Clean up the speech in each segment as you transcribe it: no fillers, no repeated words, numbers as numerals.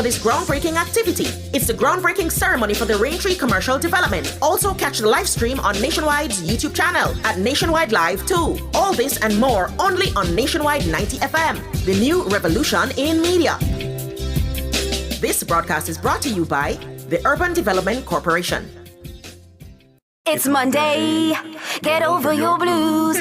for this groundbreaking activity. It's the groundbreaking ceremony for the Raintree Commercial Development. Also catch the live stream on Nationwide's YouTube channel at Nationwide Live 2. All this and more only on Nationwide 90 FM, the new revolution in media. This broadcast is brought to you by the Urban Development Corporation. It's Monday, get over your blues.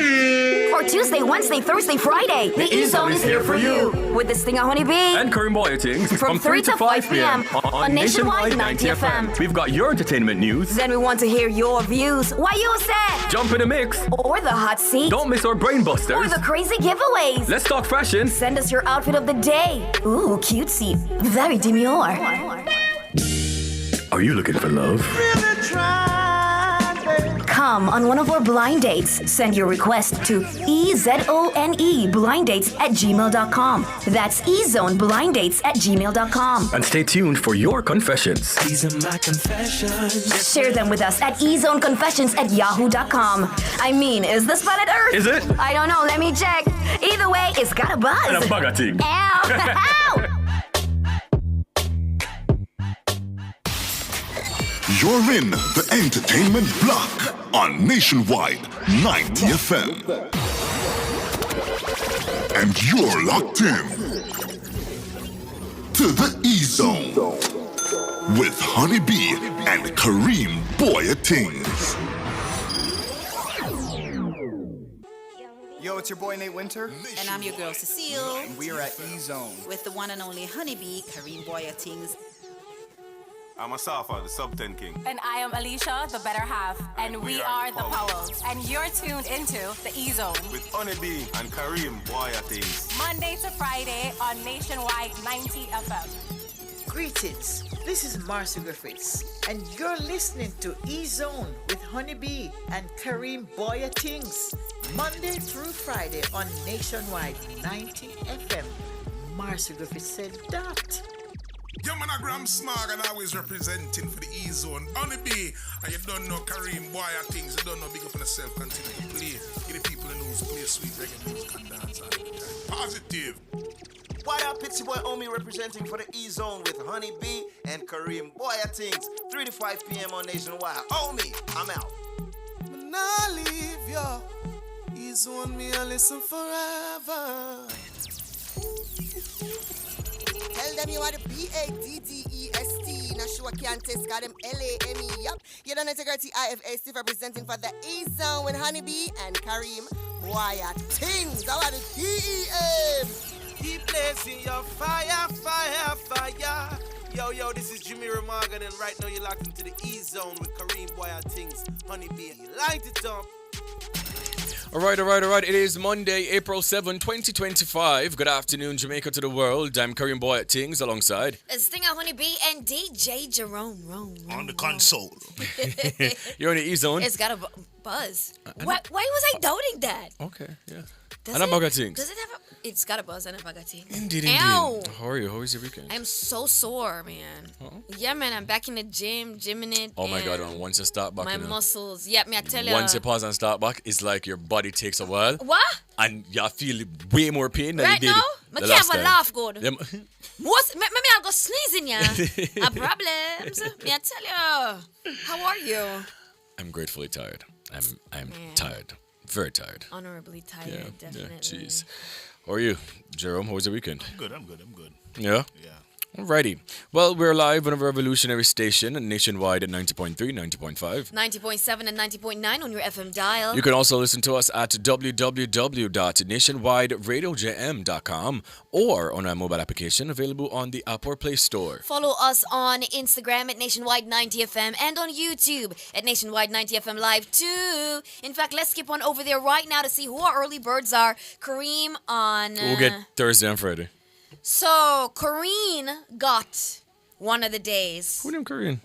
Or Tuesday, Wednesday, Thursday, Friday. The E-Zone is here for you. With the Stinger Honeybee and Kareem Boyatings from 3 to 5 p.m. on Nationwide 90 FM. We've got your entertainment news. Then we want to hear your views. Why you said? Jump in the mix. Or the hot seat. Don't miss our brain busters. Or the crazy giveaways. Let's talk fashion. Send us your outfit of the day. Ooh, cutesy. Very demure. Are you looking for love? Come on one of our blind dates. Send your request to ezone blinddates@gmail.com. That's ezoneblinddates@gmail.com. And stay tuned for your confessions. These are my confessions. Share them with us at ezoneconfessions@yahoo.com. I mean, is this planet Earth? Is it? I don't know. Let me check. Either way, it's got a buzz. And a bugger thing. Ow! Ow! You're in the entertainment block on Nationwide 90 FM. And you're locked in to the E-Zone with Honeybee and Kareem Boyatings. Yo, it's your boy Nate Winter. And I'm your girl Cecile. And we are at E-Zone with the one and only Honeybee, Kareem Boyatings. I'm Asafa, the Sub-10 King. And I am Alicia, the better half. And we are the Powells. And you're tuned into the E-Zone. With Honeybee and Kareem Boyatings. Monday to Friday on Nationwide 90 FM. Greetings, this is Marcia Griffiths. And you're listening to E-Zone with Honeybee and Kareem Boyatings. Monday through Friday on Nationwide 90 FM. Marcia Griffiths said that. Yo, man, Gram Smog and always representing for the E-Zone. Honeybee, and you don't know Kareem Boyatings, you don't know big up on yourself, continue to play. Get the people in the news, play sweet reggae music and dance all the time. Positive. What up, it's your boy Omi representing for the E-Zone with Honeybee and Kareem Boyatings, 3 to 5 p.m. on Nationwide. Omi, I'm out. When I leave you, E-Zone me and listen forever. Tell them you are the BADDEST. Not sure can't test, got them LAME. Yup. You don't integrity IFA still representing for the E-Zone with Honeybee and Kareem Boyatings. How are the DEM? Keep blazing your fire, fire, fire. Yo, this is Jimmy Ramagan, and right now you're locked into the E-Zone with Kareem Boyatings, Honeybee. Light it up. All right. It is Monday, April 7, 2025. Good afternoon, Jamaica to the world. I'm Kareem Boyatings alongside Stinger Honeybee and DJ Jerome. On the console. You're on the E-Zone. It's got a buzz. Why was I doubting that? Okay, yeah. And I'm Boyatings. Does it have a... It's got a buzz and a Boyatings. Indeed. Ow. How are you? How was your weekend? I'm so sore, man. Oh? Yeah, man, I'm back in the gymming it. Oh my God, once you start back, my muscles. Yeah, me I tell you. Once you pause and start back, it's like your body takes a while. What? And you feel way more pain than you did now? the can't last even time. laugh good. Maybe I'll go sneezing, yeah. Problems. Me I tell you. How are you? I'm gratefully tired. I'm tired. Very tired. Honorably tired, definitely. Yeah, jeez. How are you, Jerome? How was your weekend? I'm good. Yeah? Yeah. Alrighty. Well, we're live on a revolutionary station nationwide at 90.3, 90.5. 90.7 and 90.9 on your FM dial. You can also listen to us at www.nationwideradiojm.com or on our mobile application available on the App or Play Store. Follow us on Instagram at Nationwide 90 FM and on YouTube at Nationwide 90 FM Live too. In fact, let's skip on over there right now to see who our early birds are. Kareem on... We'll get Thursday and Friday. So, Corrine got one of the days. Who named Corrine?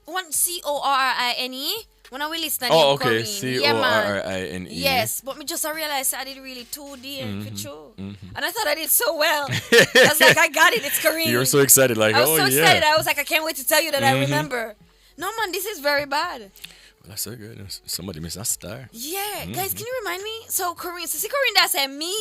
One Corine. When I really stand Oh, okay. Corine. Corine. Yes, but me just I realized I did really 2D for sure. And I thought I did so well. I was like, I got it. It's Corine. You were so excited. Like, I was so excited. Yeah. I was like, I can't wait to tell you that I remember. No, man, this is very bad. That's so good. Somebody missed that star. Yeah, guys, can you remind me? So, Corrine, Sissy Corrine, that's me.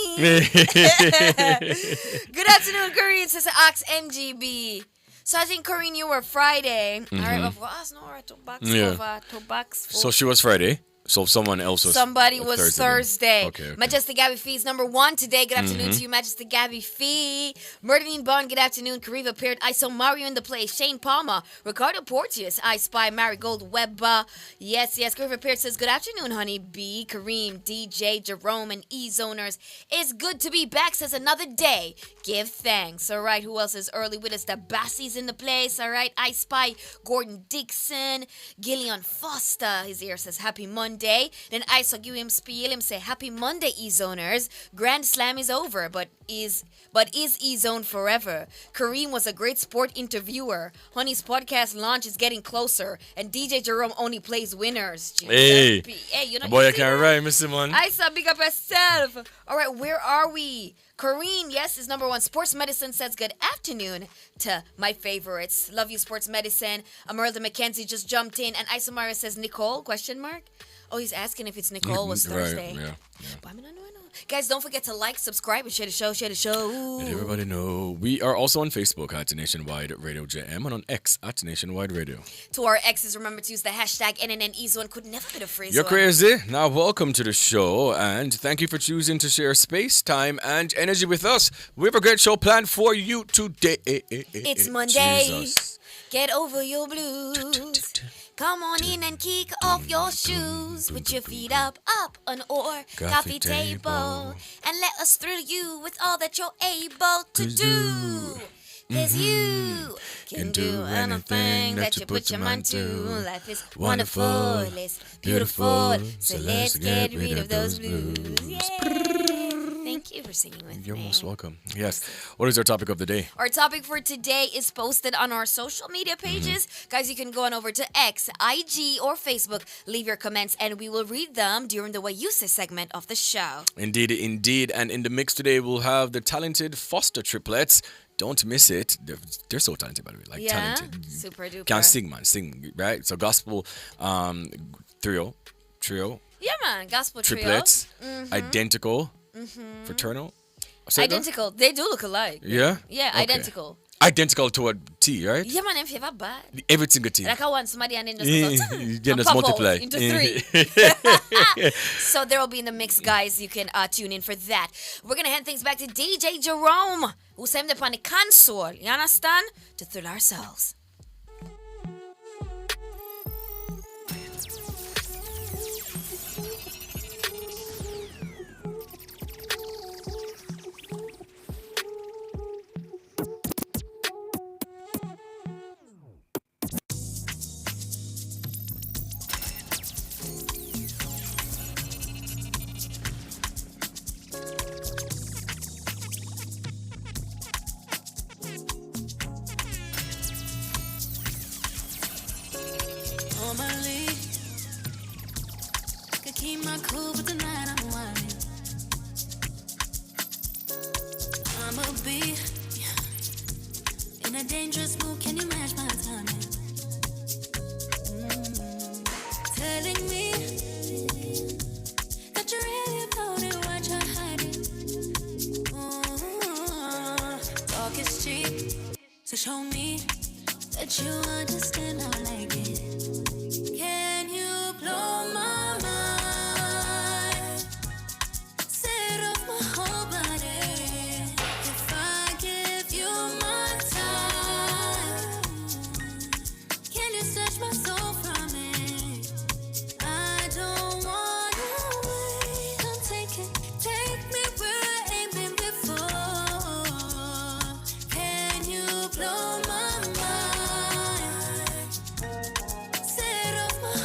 Good afternoon, Corrine, Sissy Ox NGB. So I think, Corinne, you were Friday. All right, Mhm. well, us no, to box Yeah. over, to box. So she was Friday. So someone else was. Somebody was Thursday. Okay. Majestic Gabby Fee is number one today. Good afternoon Mhm. to you, Majestic Gabby Fee. Murderine Bond, good afternoon. Kariva appeared. I saw Mario in the place. Shane Palmer. Ricardo Porteous. I Spy. Marigold Webber. Yes. Kariva appeared says, good afternoon, honey. B. Kareem, DJ, Jerome, and E-Zoners. It's good to be back, says another day. Give thanks. All right, who else is early with us? The Bassies in the place. All right, I Spy. Gordon Dixon. Gillian Foster. His ear says, happy Monday. Then I saw give him spiel him say happy Monday E-Zoners. Grand Slam is over, but is E-Zone forever. Kareem was a great sport interviewer. Honey's podcast launch is getting closer, and DJ Jerome only plays winners. Hey, you know, boy, you I see can't that? rhyme, Mr. Man. I saw big up yourself. All right, where are we? Kareem, yes, is number one. Sports Medicine says good afternoon to my favorites. Love you, Sports Medicine. Ameralda McKenzie just jumped in, and Isomara says Nicole, question mark? Oh, he's asking if it's Nicole was Thursday. Right, yeah. But I mean, I know. Guys, don't forget to like, subscribe, and share the show. And everybody know we are also on Facebook at Nationwide Radio JM and on X at Nationwide Radio. To our exes, remember to use the hashtag NNNEZone. Could never be the phrase. You're crazy. Now, welcome to the show, and thank you for choosing to share space, time, and energy with us. We have a great show planned for you today. It's Monday. Jesus. Get over your blues. Come on in and kick off your shoes. Put your feet up on our coffee table. And let us thrill you with all that you're able to do. Cause you can do anything that you put your mind to. Life is wonderful, it's beautiful. So let's get rid of those blues. Yay! Thank you for singing with You're me. most welcome. Yes. What is our topic of the day? Our topic for today is posted on our social media pages. Guys, you can go on over to X, IG, or Facebook. Leave your comments, and we will read them during the What You Say segment of the show. Indeed. And in the mix today, we'll have the talented Foster triplets. Don't miss it. They're so talented, by the way. Like, talented. Super duper. Can't sing, man. Sing, right? So gospel trio. Yeah, man. Gospel trio. Triplets. Mhm. Identical. Mhm. Fraternal. Say that? Identical. They do look alike. Yeah? Yeah, Okay. identical. Identical to a T, right? Yeah, man, if you have bad. Every single T. Like I want somebody and then just, Then just pop out multiply. into three. So they will be in the mix, guys. You can tune in for that. We're gonna hand things back to DJ Jerome, who sent upon the console. You understand? To thrill ourselves. Normally, could keep my cool, but tonight I'm whining. I'ma be in a dangerous mood. Can you match my timing? Telling me that you really about it, what you're hiding. Talk is cheap, so show me that you understand how I like it. Can you blow my mind? Set off my whole body. If I give you my time, can you snatch my soul from it? I don't wanna wait. Don't take me where I ain't been before. Can you blow my mind? Set off my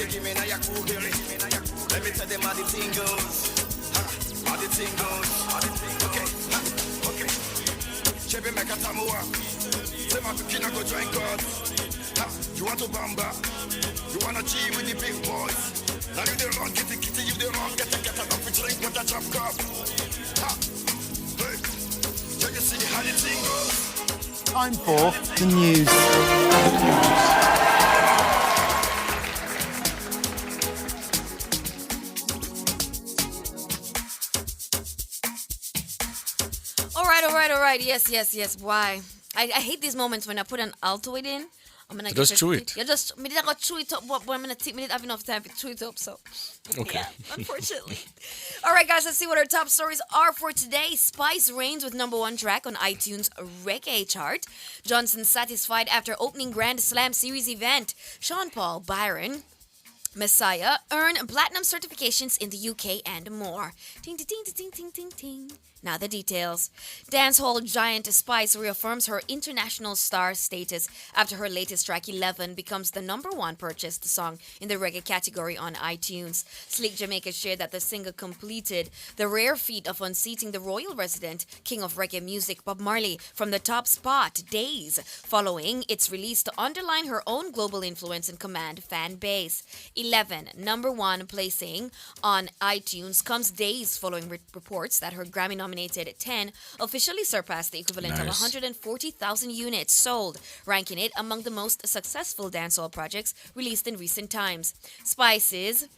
give me now your cool hear it. Let me tell them how the thing goes. How the thing goes. Okay, okay. Chevy make a tamua. Say my kid go join God. You want to bamba? You wanna G with the big boys? Now you the wrong, kitty, you the wrong, get a drink with a chop cup. Hey, so you see how the thing goes. Time for the news. All right. Yes. Why? I hate these moments when I put an altoid in. I'm gonna just chew it. You just me did not chew it up, but I'm gonna take me didn't have enough time to chew it up, so okay. Yeah, unfortunately. All right, guys, let's see what our top stories are for today. Spice reigns with #1 track on iTunes Reggae chart. Johnson satisfied after opening Grand Slam Series event. Sean Paul Byron Messiah earn platinum certifications in the UK and more. Ting ting ting ting ting ting. Now the details. Dancehall giant Spice reaffirms her international star status after her latest track 11 becomes the #1 purchased song in the reggae category on iTunes. Sleek Jamaica shared that the singer completed the rare feat of unseating the royal resident, king of reggae music Bob Marley, from the top spot days following its release to underline her own global influence and command fan base. 11, #1 placing on iTunes comes days following reports that her Grammy-nominated 10 officially surpassed the equivalent of 140,000 units sold, ranking it among the most successful dancehall projects released in recent times. Spices,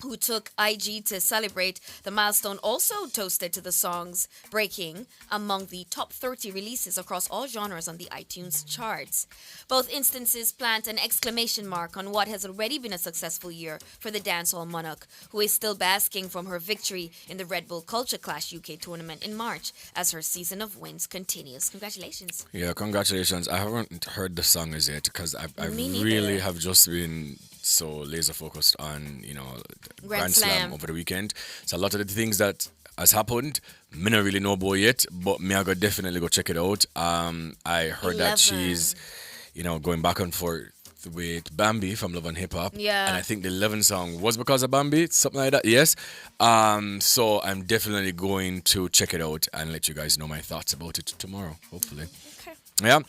who took IG to celebrate the milestone, also toasted to the songs breaking among the top 30 releases across all genres on the iTunes charts. Both instances plant an exclamation mark on what has already been a successful year for the dancehall monarch, who is still basking from her victory in the Red Bull Culture Clash UK tournament in March as her season of wins continues. Congratulations. Yeah, congratulations. I haven't heard the song as yet because I Me really neither. have just been so laser focused on, Grand Slam over the weekend. So a lot of the things that has happened, me not really know about yet, but me I go definitely go check it out. I heard that 11. she's, going back and forth with Bambi from Love and Hip Hop. Yeah. And I think the 11 song was because of Bambi, something like that. Yes. So I'm definitely going to check it out and let you guys know my thoughts about it tomorrow, hopefully. Yeah.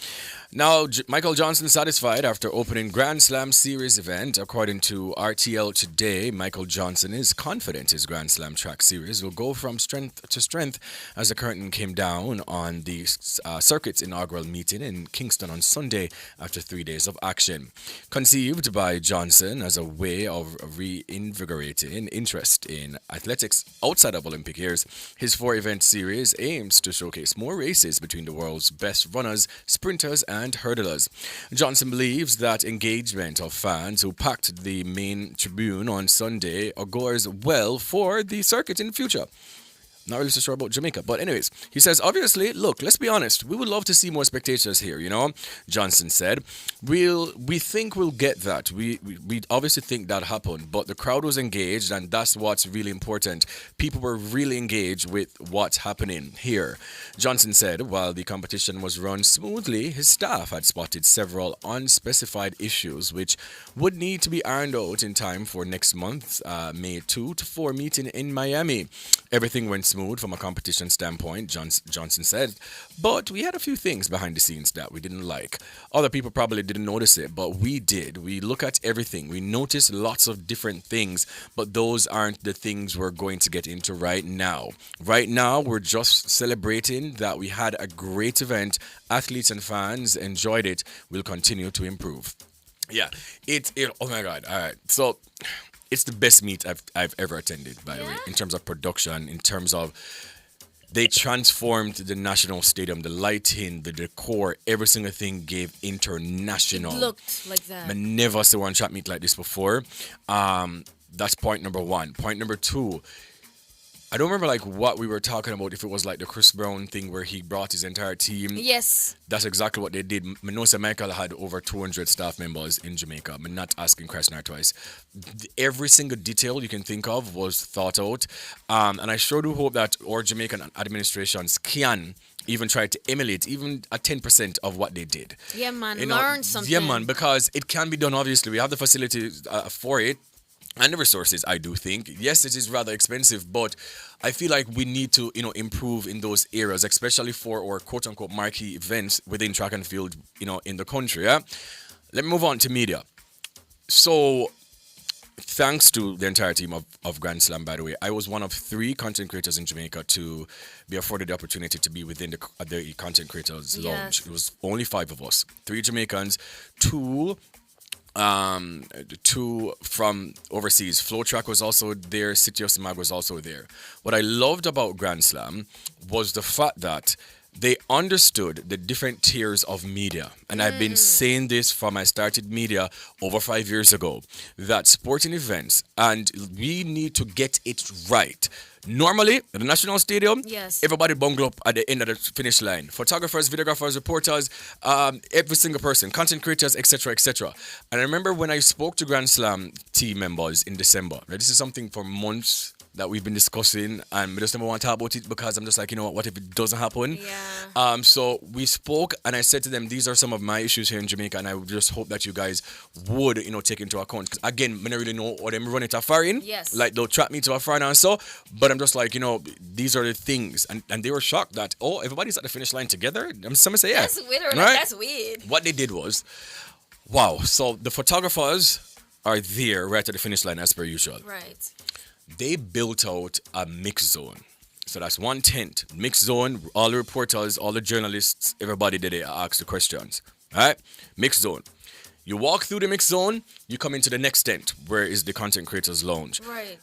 Now, Michael Johnson satisfied after opening Grand Slam Series event. According to RTL Today, Michael Johnson is confident his Grand Slam track series will go from strength to strength as the curtain came down on the circuit's inaugural meeting in Kingston on Sunday after 3 days of action. Conceived by Johnson as a way of reinvigorating interest in athletics outside of Olympic years, his 4-event series aims to showcase more races between the world's best runners, sprinters, and hurdlers. Johnson believes that engagement of fans who packed the main tribune on Sunday augurs well for the circuit in the future. Not really so sure about Jamaica. But anyways, he says, obviously, look, let's be honest. We would love to see more spectators here, Johnson said. We think we'll get that. We obviously think that happened. But the crowd was engaged, and that's what's really important. People were really engaged with what's happening here. Johnson said while the competition was run smoothly, his staff had spotted several unspecified issues which would need to be ironed out in time for next month's May 2 to 4 meeting in Miami. Everything went smooth from a competition standpoint, Johnson said, but we had a few things behind the scenes that we didn't like. Other people probably didn't notice it, but we did. We look at everything. We notice lots of different things, but those aren't the things we're going to get into right now. Right now, we're just celebrating that we had a great event. Athletes and fans enjoyed it. We'll continue to improve. Yeah, oh my God. All right. So it's the best meet I've ever attended, by the way, in terms of production, in terms of they transformed the National Stadium, the lighting, the decor, every single thing gave international. It looked like that. I never saw one track meet like this before. That's point number one. Point number two, I don't remember what we were talking about, if it was like the Chris Brown thing where he brought his entire team. Yes. That's exactly what they did. Manosa Michael had over 200 staff members in Jamaica. I'm not asking Krasnar twice. Every single detail you can think of was thought out. And I sure do hope that our Jamaican administrations can even try to emulate even a 10% of what they did. Yeah, man. You know, Learn something. Yeah, man, because it can be done, obviously. We have the facilities for it and the resources, I do think. Yes, it is rather expensive, but I feel like we need to, improve in those areas, especially for our quote-unquote marquee events within track and field, in the country, yeah? Let me move on to media. So, thanks to the entire team of Grand Slam, by the way, I was one of 3 content creators in Jamaica to be afforded the opportunity to be within the content creators lounge. It was only 5 of us, 3 Jamaicans, 2 from overseas. Flow Track was also there. City of Simag was also there. What I loved about Grand Slam was the fact that they understood the different tiers of media. And I've been saying this from I started media over 5 years ago, that sporting events, and we need to get it right. Normally, at the National Stadium, everybody bungle up at the end of the finish line. Photographers, videographers, reporters, every single person, content creators, etc., etc. And I remember when I spoke to Grand Slam team members in December. Right, this is something for months that we've been discussing, and we just never want to talk about it because I'm just like, what if it doesn't happen? Yeah. So we spoke, and I said to them, these are some of my issues here in Jamaica, and I would just hope that you guys would, take into account. Because again, I don't really know what them run it a foreign. Yes. Like they'll trap me to a foreign and so, but I'm just like, these are the things, and they were shocked that everybody's at the finish line together. Some say, yeah, that's weird. Right? That's weird. What they did was, wow. So the photographers are there right at the finish line as per usual. Right. They built out a mix zone. So that's 1 tent. Mix zone, all the reporters, all the journalists, everybody that they ask the questions. All right? Mix zone. You walk through the mix zone, you come into the next tent, where is the content creators lounge. Right.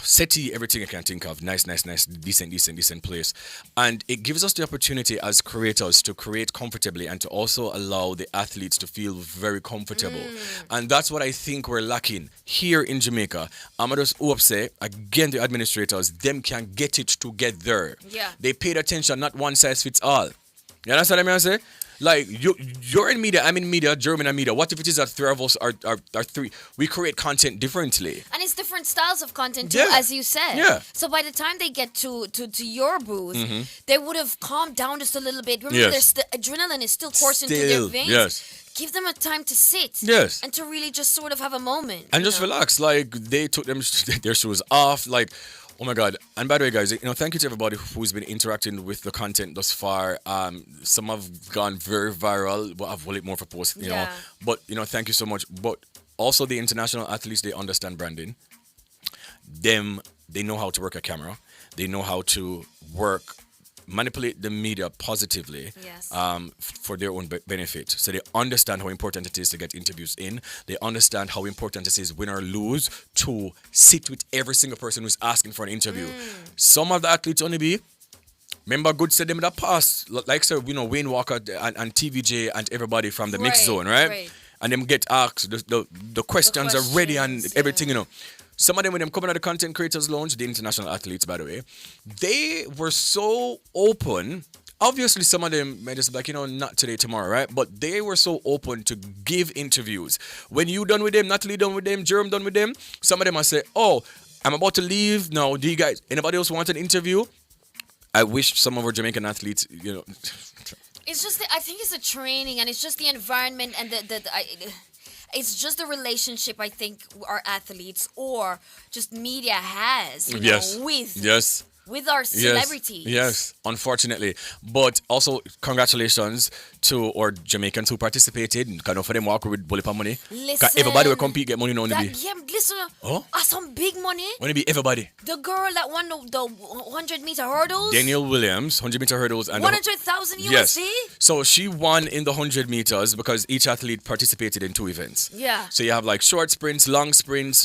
Settee, everything I can think of. Nice, decent place. And it gives us the opportunity as creators to create comfortably and to also allow the athletes to feel very comfortable. And that's what I think we're lacking here in Jamaica. I'm just hope say, again, the administrators, them can get it together. Yeah. They paid attention, not one size fits all. You understand what I'm saying? Like, you're in media, I'm in media, Jerome in media. What if it is that 3 of us are 3? We create content differently. And it's different styles of content too, Yeah. as you said. Yeah. So by the time they get to your booth, they would have calmed down just a little bit. Remember, Yes. the adrenaline is still coursing through their veins. Yes. Give them a time to sit. Yes. And to really just sort of have a moment. And just relax. Like, they took their shoes off. Like, oh my God. And by the way, guys, thank you to everybody who's been interacting with the content thus far. Some have gone very viral, but I've wanted more for posts, you know. But, thank you so much. But also the international athletes, they understand branding. They know how to work a camera. They know how to manipulate the media positively for their own benefit. So they understand how important it is to get interviews in. They understand how important it is, win or lose, to sit with every single person who's asking for an interview. Some of the athletes only be, remember, good said them in the past, like so, Wayne Walker and TVJ and everybody from the mix zone, right? And them get asked, the questions are ready and everything, Some of them, when them coming at the Content Creators Lounge, the international athletes, by the way, they were so open. Obviously, some of them may just be like, not today, tomorrow, right? But they were so open to give interviews. When you done with them, Natalie done with them, Jerome done with them, some of them might say, oh, I'm about to leave now. Do you guys, anybody else want an interview? I wish some of our Jamaican athletes, It's just, I think it's the training, and it's just the environment, and it's just the relationship I think our athletes or just media has, with our celebrities. Yes, unfortunately. But also, congratulations to our Jamaicans who participated. Kind of for them walk with bullet for money. Listen. Everybody will compete, get money now. Listen, some big money. When it be everybody. The girl that won the 100-meter hurdles. Danielle Williams, 100-meter hurdles. And 100,000 USD? Yes. So she won in the 100 meters because each athlete participated in 2 events. Yeah. So you have like short sprints,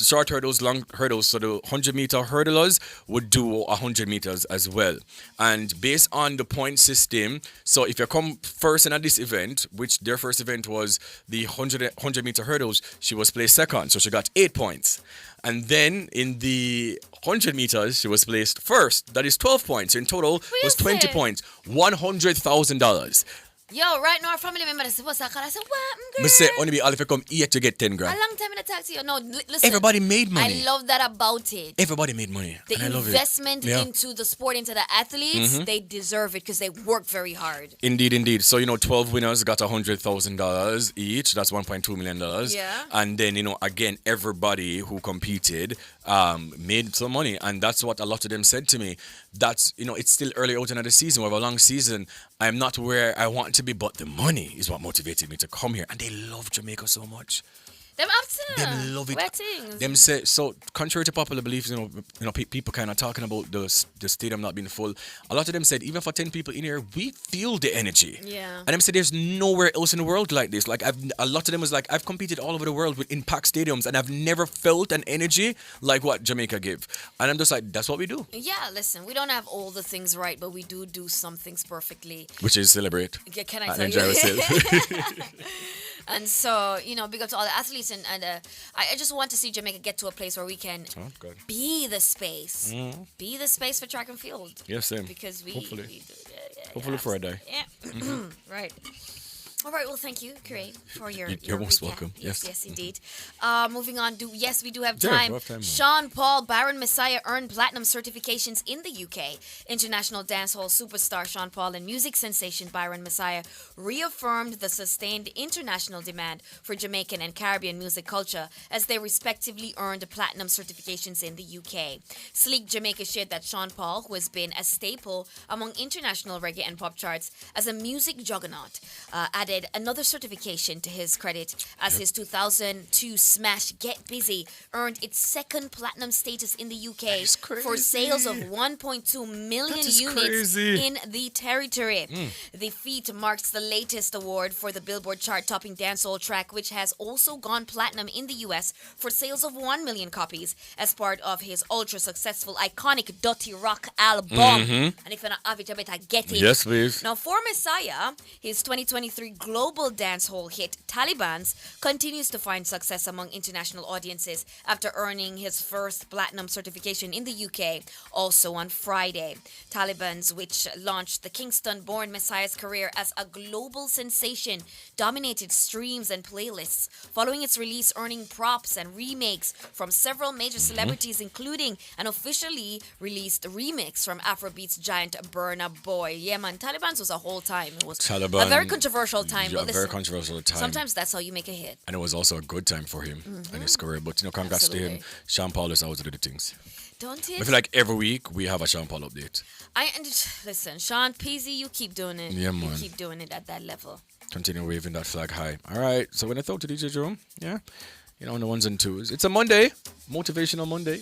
short hurdles, long hurdles. So the 100-meter hurdlers would do 100 meters as well. And based on the point system, so if you come first in this event, which their first event was the 100-meter hurdles, she was placed second. So she got 8 points. And then in the 100 meters, she was placed first. That is 12 points. In total, was 20 points. $100,000. Yo, right now our family member is supposed to call. I said, what, girl? Me say, only be all if you come here to get 10 A grand. long time in the taxi. No, listen. Everybody made money. I love that about it. Everybody made money. The and I love investment it. Yeah. into the sport, into the athletes, Mhm. they deserve it because they work very hard. Indeed, indeed. So, 12 winners got $100,000 each. That's $1.2 million. Yeah. And then, again, everybody who competed made some money. And that's what a lot of them said to me. That's, it's still early out in the season. We have a long season. I'm not where I want to be, but the money is what motivated me to come here. And they love Jamaica so much. Them after. Them love it. Wettings. Them say so. Contrary to popular beliefs, people kind of talking about the stadium not being full. A lot of them said even for 10 people in here, we feel the energy. Yeah. And them said there's nowhere else in the world like this. Like a lot of them was like, I've competed all over the world in packed stadiums, and I've never felt an energy like what Jamaica give. And I'm just like, that's what we do. Yeah, listen, we don't have all the things right, but we do some things perfectly. Which is celebrate. Yeah, can I and tell enjoy you? ourselves. And so, big up to all the athletes, and I just want to see Jamaica get to a place where we can Oh, good. be the space, Mhm. be the space for track and field. Yes, same. Because Hopefully. we do, Hopefully for a day. Yeah. Mhm. Right. All right. Well, thank you, Kareem, for your. You're most recap. welcome. Yes. Yes, indeed. Moving on. Yes, we do have Yeah, time. we have time, man. Sean Paul, Baron Messiah earned platinum certifications in the UK. International dancehall superstar Sean Paul and music sensation Byron Messiah reaffirmed the sustained international demand for Jamaican and Caribbean music culture as they respectively earned platinum certifications in the UK. Sleek Jamaica shared that Sean Paul, who has been a staple among international reggae and pop charts as a music juggernaut, added another certification to his credit as his 2002 smash Get Busy earned its second platinum status in the UK for sales of 1.2 million That is units crazy. in the territory. Mm. The feat marks the latest award for the Billboard chart-topping dancehall track, which has also gone platinum in the US for sales of 1 million copies as part of his ultra-successful iconic Dirty Rock album. Mhm. And if you're not have it, you better get it. Yes, please. Now, for Messiah, his 2023 global dancehall hit Taliban's continues to find success among international audiences after earning his first platinum certification in the UK also on Friday. Taliban's, which launched the Kingston-born Messiah's career as a global sensation, dominated streams and playlists, following its release earning props and remakes from several major celebrities, including an officially released remix from Afrobeats giant Burna Boy. Yeah, man, Taliban's was a whole time. It was Taliban, a very controversial time, Yeah, but very listen, controversial time. sometimes that's how you make a hit. And it was also a good time for him and his career. But congrats to him. Absolutely. Sean Paul is always do the things. Don't I it? feel like every week we have a Sean Paul update. Listen, Sean Peasy, you keep doing it. Yeah, You man. keep doing it at that level. Continue waving that flag high. All right. So when I thought to DJ Jerome, yeah, on the ones and twos. It's a Monday, motivational Monday.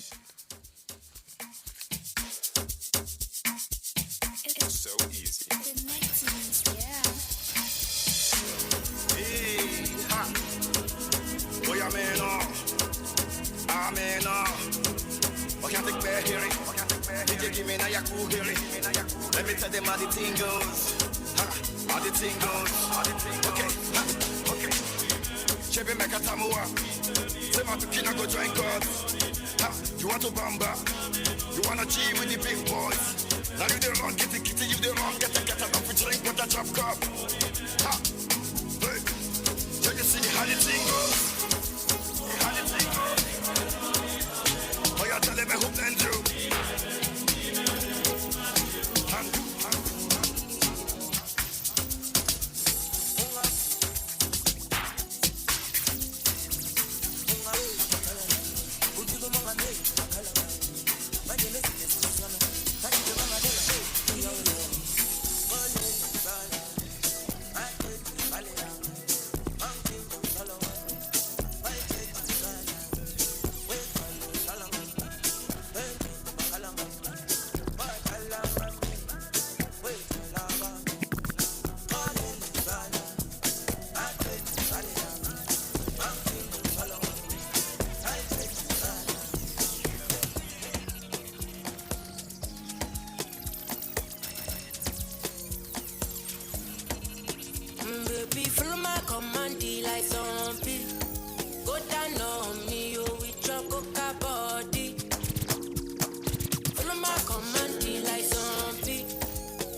It's so easy. Hey, ha. Boy, I'm in awe. I'm in awe. What can't take bear hearing? DJ give me now your cool hearing. Let me tell them how the thing goes. Ha, how the thing goes. Okay, ha, okay. Chebe meka tamua. Say my tukina go join God. Ha, you want to bamba? You wanna G with the big boys? Now you the wrong, get the kitty, you the wrong, get enough to drink with a chop cup. Ha, hey, so you see how the thing goes. How the thing goes. Oh, you tell them who blend you. Baby, follow my command, like zombie. Go down on me, you with your coca body. Follow my command, like zombie.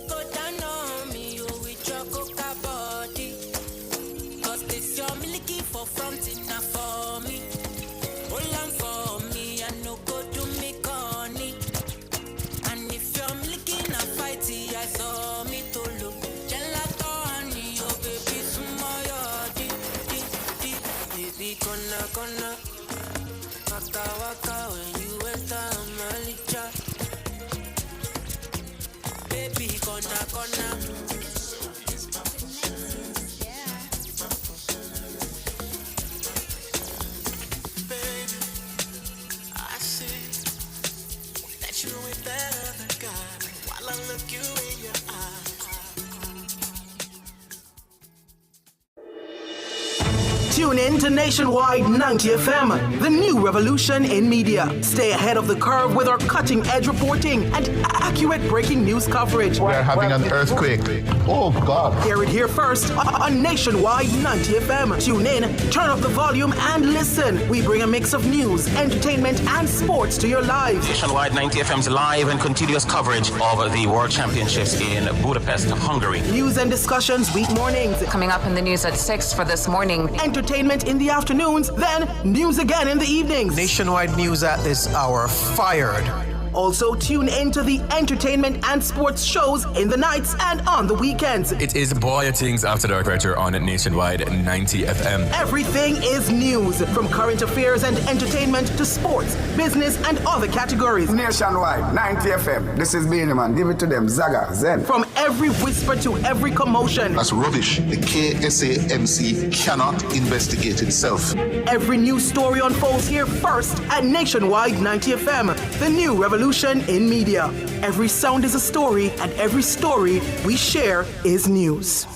Go down on me, you with your coca body. waka waka when you enter Malija. Baby, corner. Baby, I see that you with that other guy while I look you in your eyes. Tune in to Nationwide 90 FM, the new revolution in media. Stay ahead of the curve with our cutting-edge reporting and accurate breaking news coverage. We are having an earthquake. Oh, God. Hear it here first on Nationwide 90 FM. Tune in, turn up the volume, and listen. We bring a mix of news, entertainment, and sports to your lives. Nationwide 90 FM's live and continuous coverage of the World Championships in Budapest, Hungary. News and discussions week mornings. Coming up in the news at 6 for this morning. Entertainment in the afternoons, then news again in the evenings. Nationwide news at this hour, fired. Also, tune in to the entertainment and sports shows in the nights and on the weekends. It is Boya Things After Dark right here on Nationwide 90 FM. Everything is news, from current affairs and entertainment to sports, business, and other categories. Nationwide 90 FM. This is Beanie Man. Give it to them. Zaga, Zen. From every whisper to every commotion. That's rubbish. The KSAMC cannot investigate itself. Every news story unfolds here first at Nationwide 90 FM, the new revolution in media. Every sound is a story, and every story we share is news.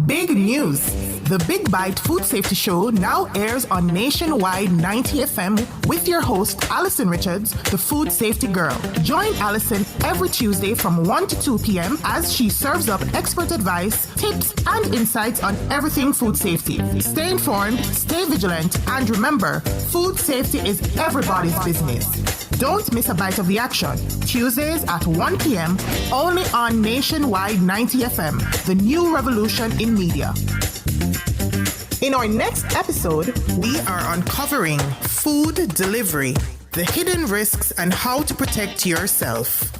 Big news! The Big Bite Food Safety Show now airs on Nationwide 90 FM with your host, Alison Richards, the Food Safety Girl. Join Alison every Tuesday from 1 to 2 p.m. as she serves up expert advice, tips, and insights on everything food safety. Stay informed, stay vigilant, and remember, food safety is everybody's business. Don't miss a bite of the action. Tuesdays at 1 p.m. only on Nationwide 90 FM, the new revolution in media. In our next episode, we are uncovering food delivery, the hidden risks and how to protect yourself.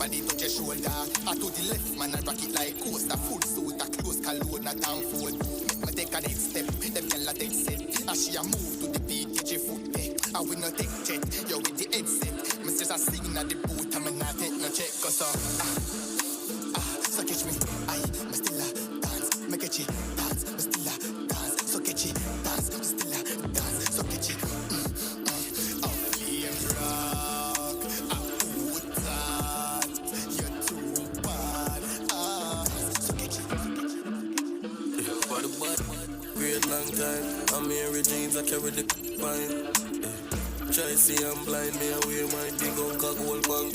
body touch your shoulder. I to the left, man, I rock it like coaster. Full suit, a close cologne, not damn food. Make me take a next step, them gyal a take set. As she a move to the beat, get your foot there. I will not take jet, yo with the headset. Me just a sing at the boot, I'm not take no check, cause so catch me, me still a dance. Me catch it, dance, me still a dance. So catch it, dance, me still a dance. So catch it, flames rock, put that. You're too bad, so catch it. Great long time, I'm Mary James, I carry the fine. Try see I'm blind, me away my big uncle gold bank.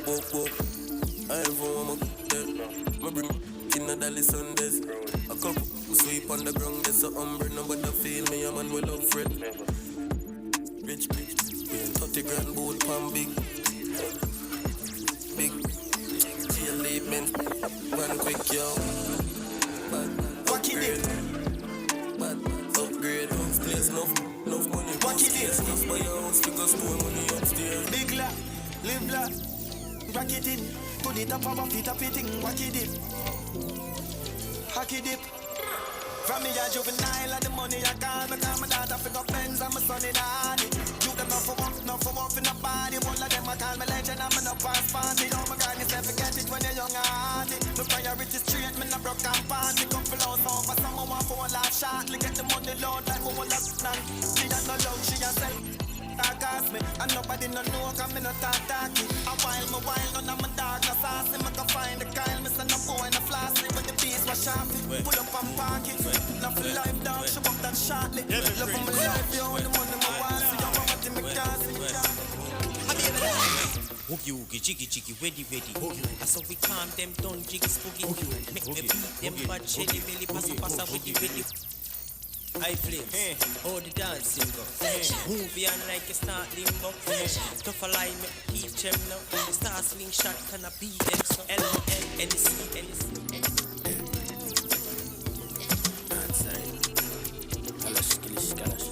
Walk, I have home, my bring in the Dallas Sundays. A couple sweep on the ground, there's a umbre, nobody feel me, a man will love friend. Rich, yeah, 30 grand boat, pan big. Jail late, man, run quick, yo. Upgrade, upgrade, upstairs, enough money, upstairs, enough buy your house, figures, more money upstairs. Big la, live la, rock it in. To the top of my feet, up it in, wack it dip. Hockey dip. From me a juvenile, and the money I got, me call my daughter, pick up Benz, and my son in the hardy. You them not for work in the body. One of them I call me legend, I'm in a past party. Oh my God, you say forget it when you're young and hardy. The priority straight, me not broke and party. Come for low over, someone want for a laugh shortly. Get the money load like we will have none. She has no love, she has self. Ask me, and nobody no know, cause me no talkie. A while, none of my dog no saucy. Me can find the Kyle, me send a boy and a flossy. When the beast was sharpy, pull up and park it. Now for life down, she walk that shortly. Love for my life, yo, the money my want. See, yo, mama, me can't see. Oogie oogie, jiggy jiggy, ready ready. I saw we calm them down, jiggy spooky. Make me beat them bad jelly belly, passa ready ready. I flames, all the dancing go. Movie on like a start limbo. Tough a line, me teach them now. Star sling shot, can I beat them so? NC. Kalash.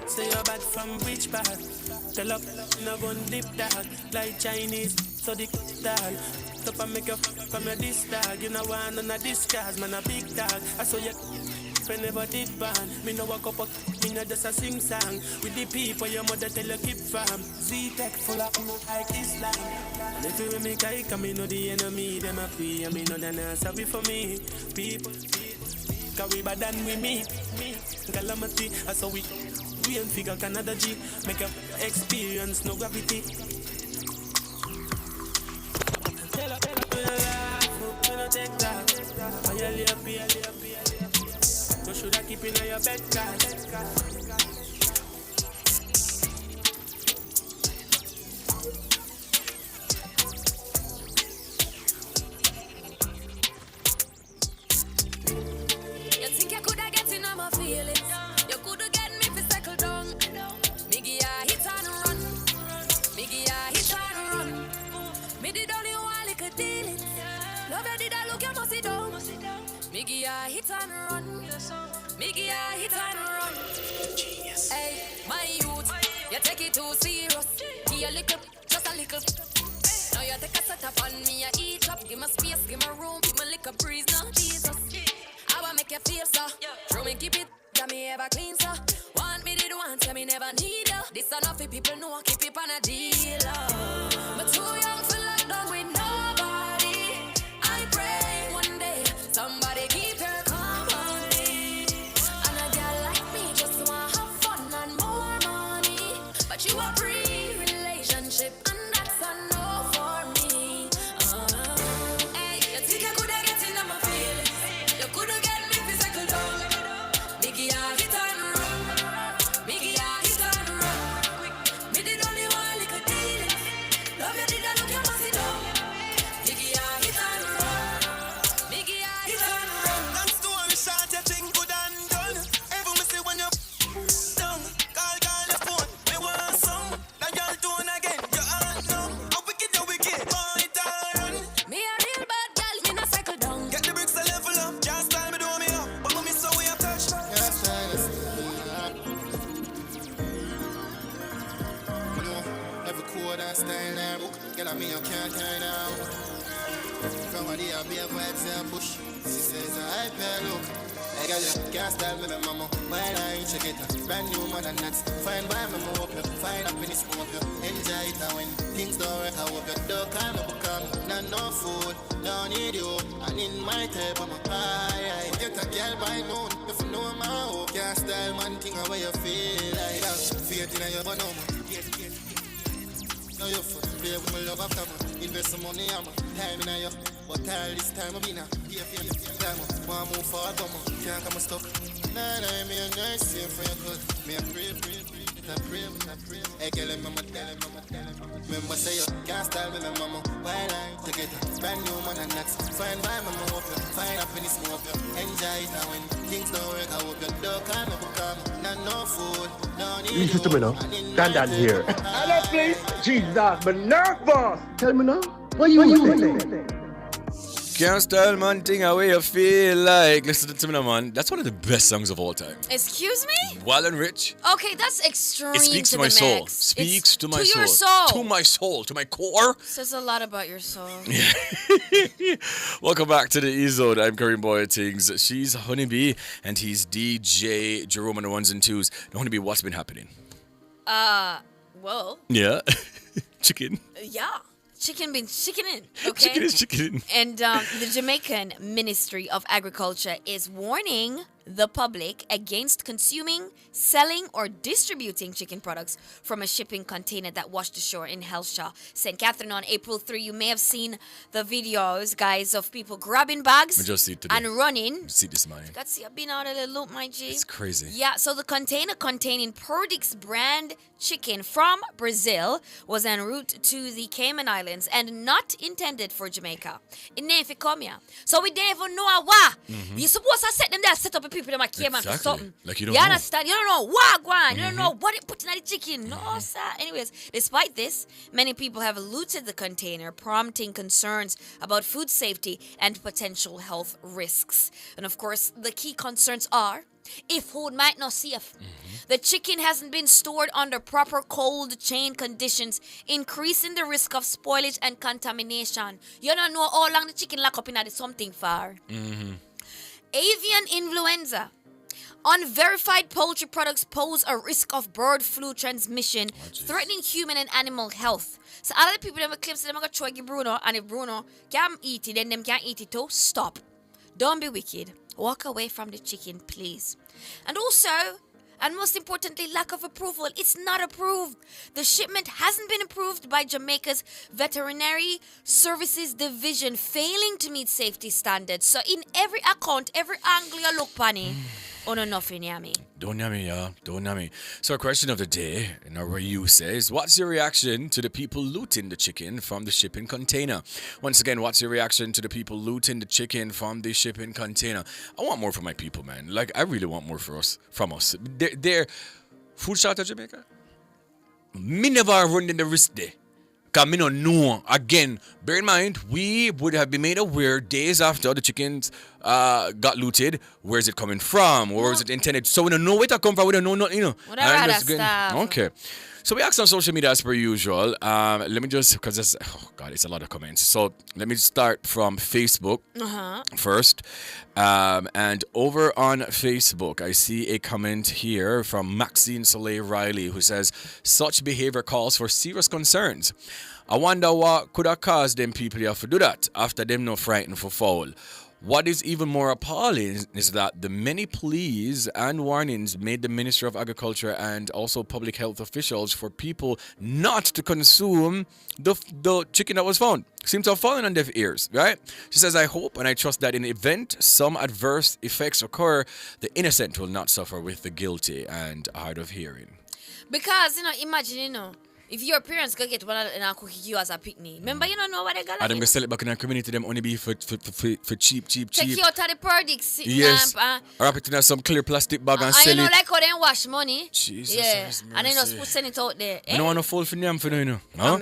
Say you're bad from which part? Tell up, no gun dip dog, like Chinese, so the dog. Top and make you from your this dog. You know one on a discard, man a big dog. I saw you never did ban. Me no walk up, me no just a sing song. With the people your mother tell you keep from. Z-Tech full of like Islam. And if you make I come, me know the enemy, them a free, and me know they're not sorry for me. People, cause we bad than we meet. Calamity, I saw we ain't figure Canada G. Make up experience, no gravity. Tell her, we no take that. You should have keep in your bed, You think you coulda get in on my feelings? You coulda get me fi settle down. Me give ya hit and run. Me did only one little dealing. Love you did I look you must sit down. Me give ya hit and run. Me give ya hit and run. Hey, my youth, you take it too serious. Give a little, just a little. Now you take a set up on me, you eat up. Give me space, give me room, give me little breeze now, Jesus. I wanna make you feel so. True me keep it, got me ever clean so. Want me did one, tell me never need you. This enough for people know I keep it on a deal. But too young for lock down with nobody. I pray one day somebody keep her company. And a girl like me just wanna have fun and more money. But you a pre-relationship and that's a no for me. Hey, you think I coulda get in on my feelings? You coulda get me physical down. Me give ya hit and run. Me give ya hit and run. Me did kind of. From what they have be a vibes and push. She says I pay look. I got you, can't style me, mama. Why I ain't check it? Brand new man and nuts. Fine by me, hope you. Find happiness, hope you. Enjoy it and when things don't work, I hope you. Don't call me, become. Not no food, don't need you. And in my tape, I'm a pie. Get a girl by noon. If you know my hope, can't style man, thing how you feel like. Faith in your but no man. Now you foot, play with my love after man. Invest some money, I'm time in your. But all this time I've been a be a time. Want move forward, but can't come stuck. Nah, me a nice same for your good. Me a pray. Hey, tell him, mama. Remember, say you can't style me, mama. Why I take it? Brand new man and nuts. Fine by me, hope you. Find happiness, hope you. Enjoy it, and when things don't work, I hope you. Don't call me, become. Not no food, no need. Listen to me now. Dan here. Hello, please. Jesus, but nervous. Tell me now. What you saying? Can't style man thing how you feel like. Listen to me now, man. That's one of the best songs of all time. Excuse me? Wild and Rich. Okay, that's extreme. It speaks to the my soul. max. Speaks to my to soul. Your soul. To my soul. To my core. Says a lot about your soul. Welcome back to the E-Zone. I'm Kareem Boyatings. She's Honeybee and he's DJ Jerome on the ones and twos. Now, Honeybee, what's been happening? Well. Yeah. Chicken. Yeah. Chicken been chickening, okay? Chicken is chickening. And the Jamaican Ministry of Agriculture is warning the public against consuming, selling, or distributing chicken products from a shipping container that washed ashore in Hellshaw, St. Catherine on April 3. You may have seen the videos, guys, of people grabbing bags and running. See this morning. Got to see, I've been out of the loop, my G. It's crazy. Yeah, so the container containing Perdix brand chicken from Brazil was en route to the Cayman Islands and not intended for Jamaica. It never come here. So we don't even know why. You supposed to set them there, set up a people in my Cayman for something. Like you don't You know. understand? You don't know what going. You don't know what it put in the chicken. No, sir. Anyways, despite this, many people have looted the container, prompting concerns about food safety and potential health risks. And of course, the key concerns are if food might not safe. The chicken hasn't been stored under proper cold chain conditions, increasing the risk of spoilage and contamination. You don't know how long the chicken lock up in the something for. Avian influenza. Unverified poultry products pose a risk of bird flu transmission, threatening human and animal health. So all of the people that claim they're going to try Bruno, and if Bruno can't eat it, then them can't eat it too. Stop. Don't be wicked. Walk away from the chicken, please. And also, and most importantly, lack of approval. It's not approved. The shipment hasn't been approved by Jamaica's Veterinary Services Division, failing to meet safety standards. So in every account, every angle you look funny, no nothing yummy. Don't yummy, yeah. Don't yummy. So, question of the day, in our review says, what's your reaction to the people looting the chicken from the shipping container? Once again, what's your reaction to the people looting the chicken from the shipping container? I want more for my people, man. Like, I really want more from us. They're food short of Jamaica. Me never run in the risk there. Because me don't know. Again, bear in mind, we would have been made aware days after the chickens got looted. Where is it coming from? Where was it intended? So we don't know where it come from. We don't know nothing, you know. Whatever that stuff. Okay. So we asked on social media as per usual. Let me just, because there's, oh God, it's a lot of comments. So let me start from Facebook first. And over on Facebook, I see a comment here from Maxine Soleil Riley who says, such behavior calls for serious concerns. I wonder what could have caused them people here to do that after them no frightened for foul. What is even more appalling is that the many pleas and warnings made the Ministry of Agriculture and also public health officials for people not to consume the chicken that was found seem to have fallen on deaf ears, right? She says, I hope and I trust that in the event some adverse effects occur, the innocent will not suffer with the guilty and hard of hearing. Because, imagine, if your parents go get one and I cook you as a picnic, remember you don't know what they got. And them go sell it back in the community, them only be for cheap. Take you out of the Perdix. Yes. Wrap it in some clear plastic bag and sell it. Like how they wash money. Jesus. Yeah. And then just send it out there. I don't want to fall for them for you know. Huh?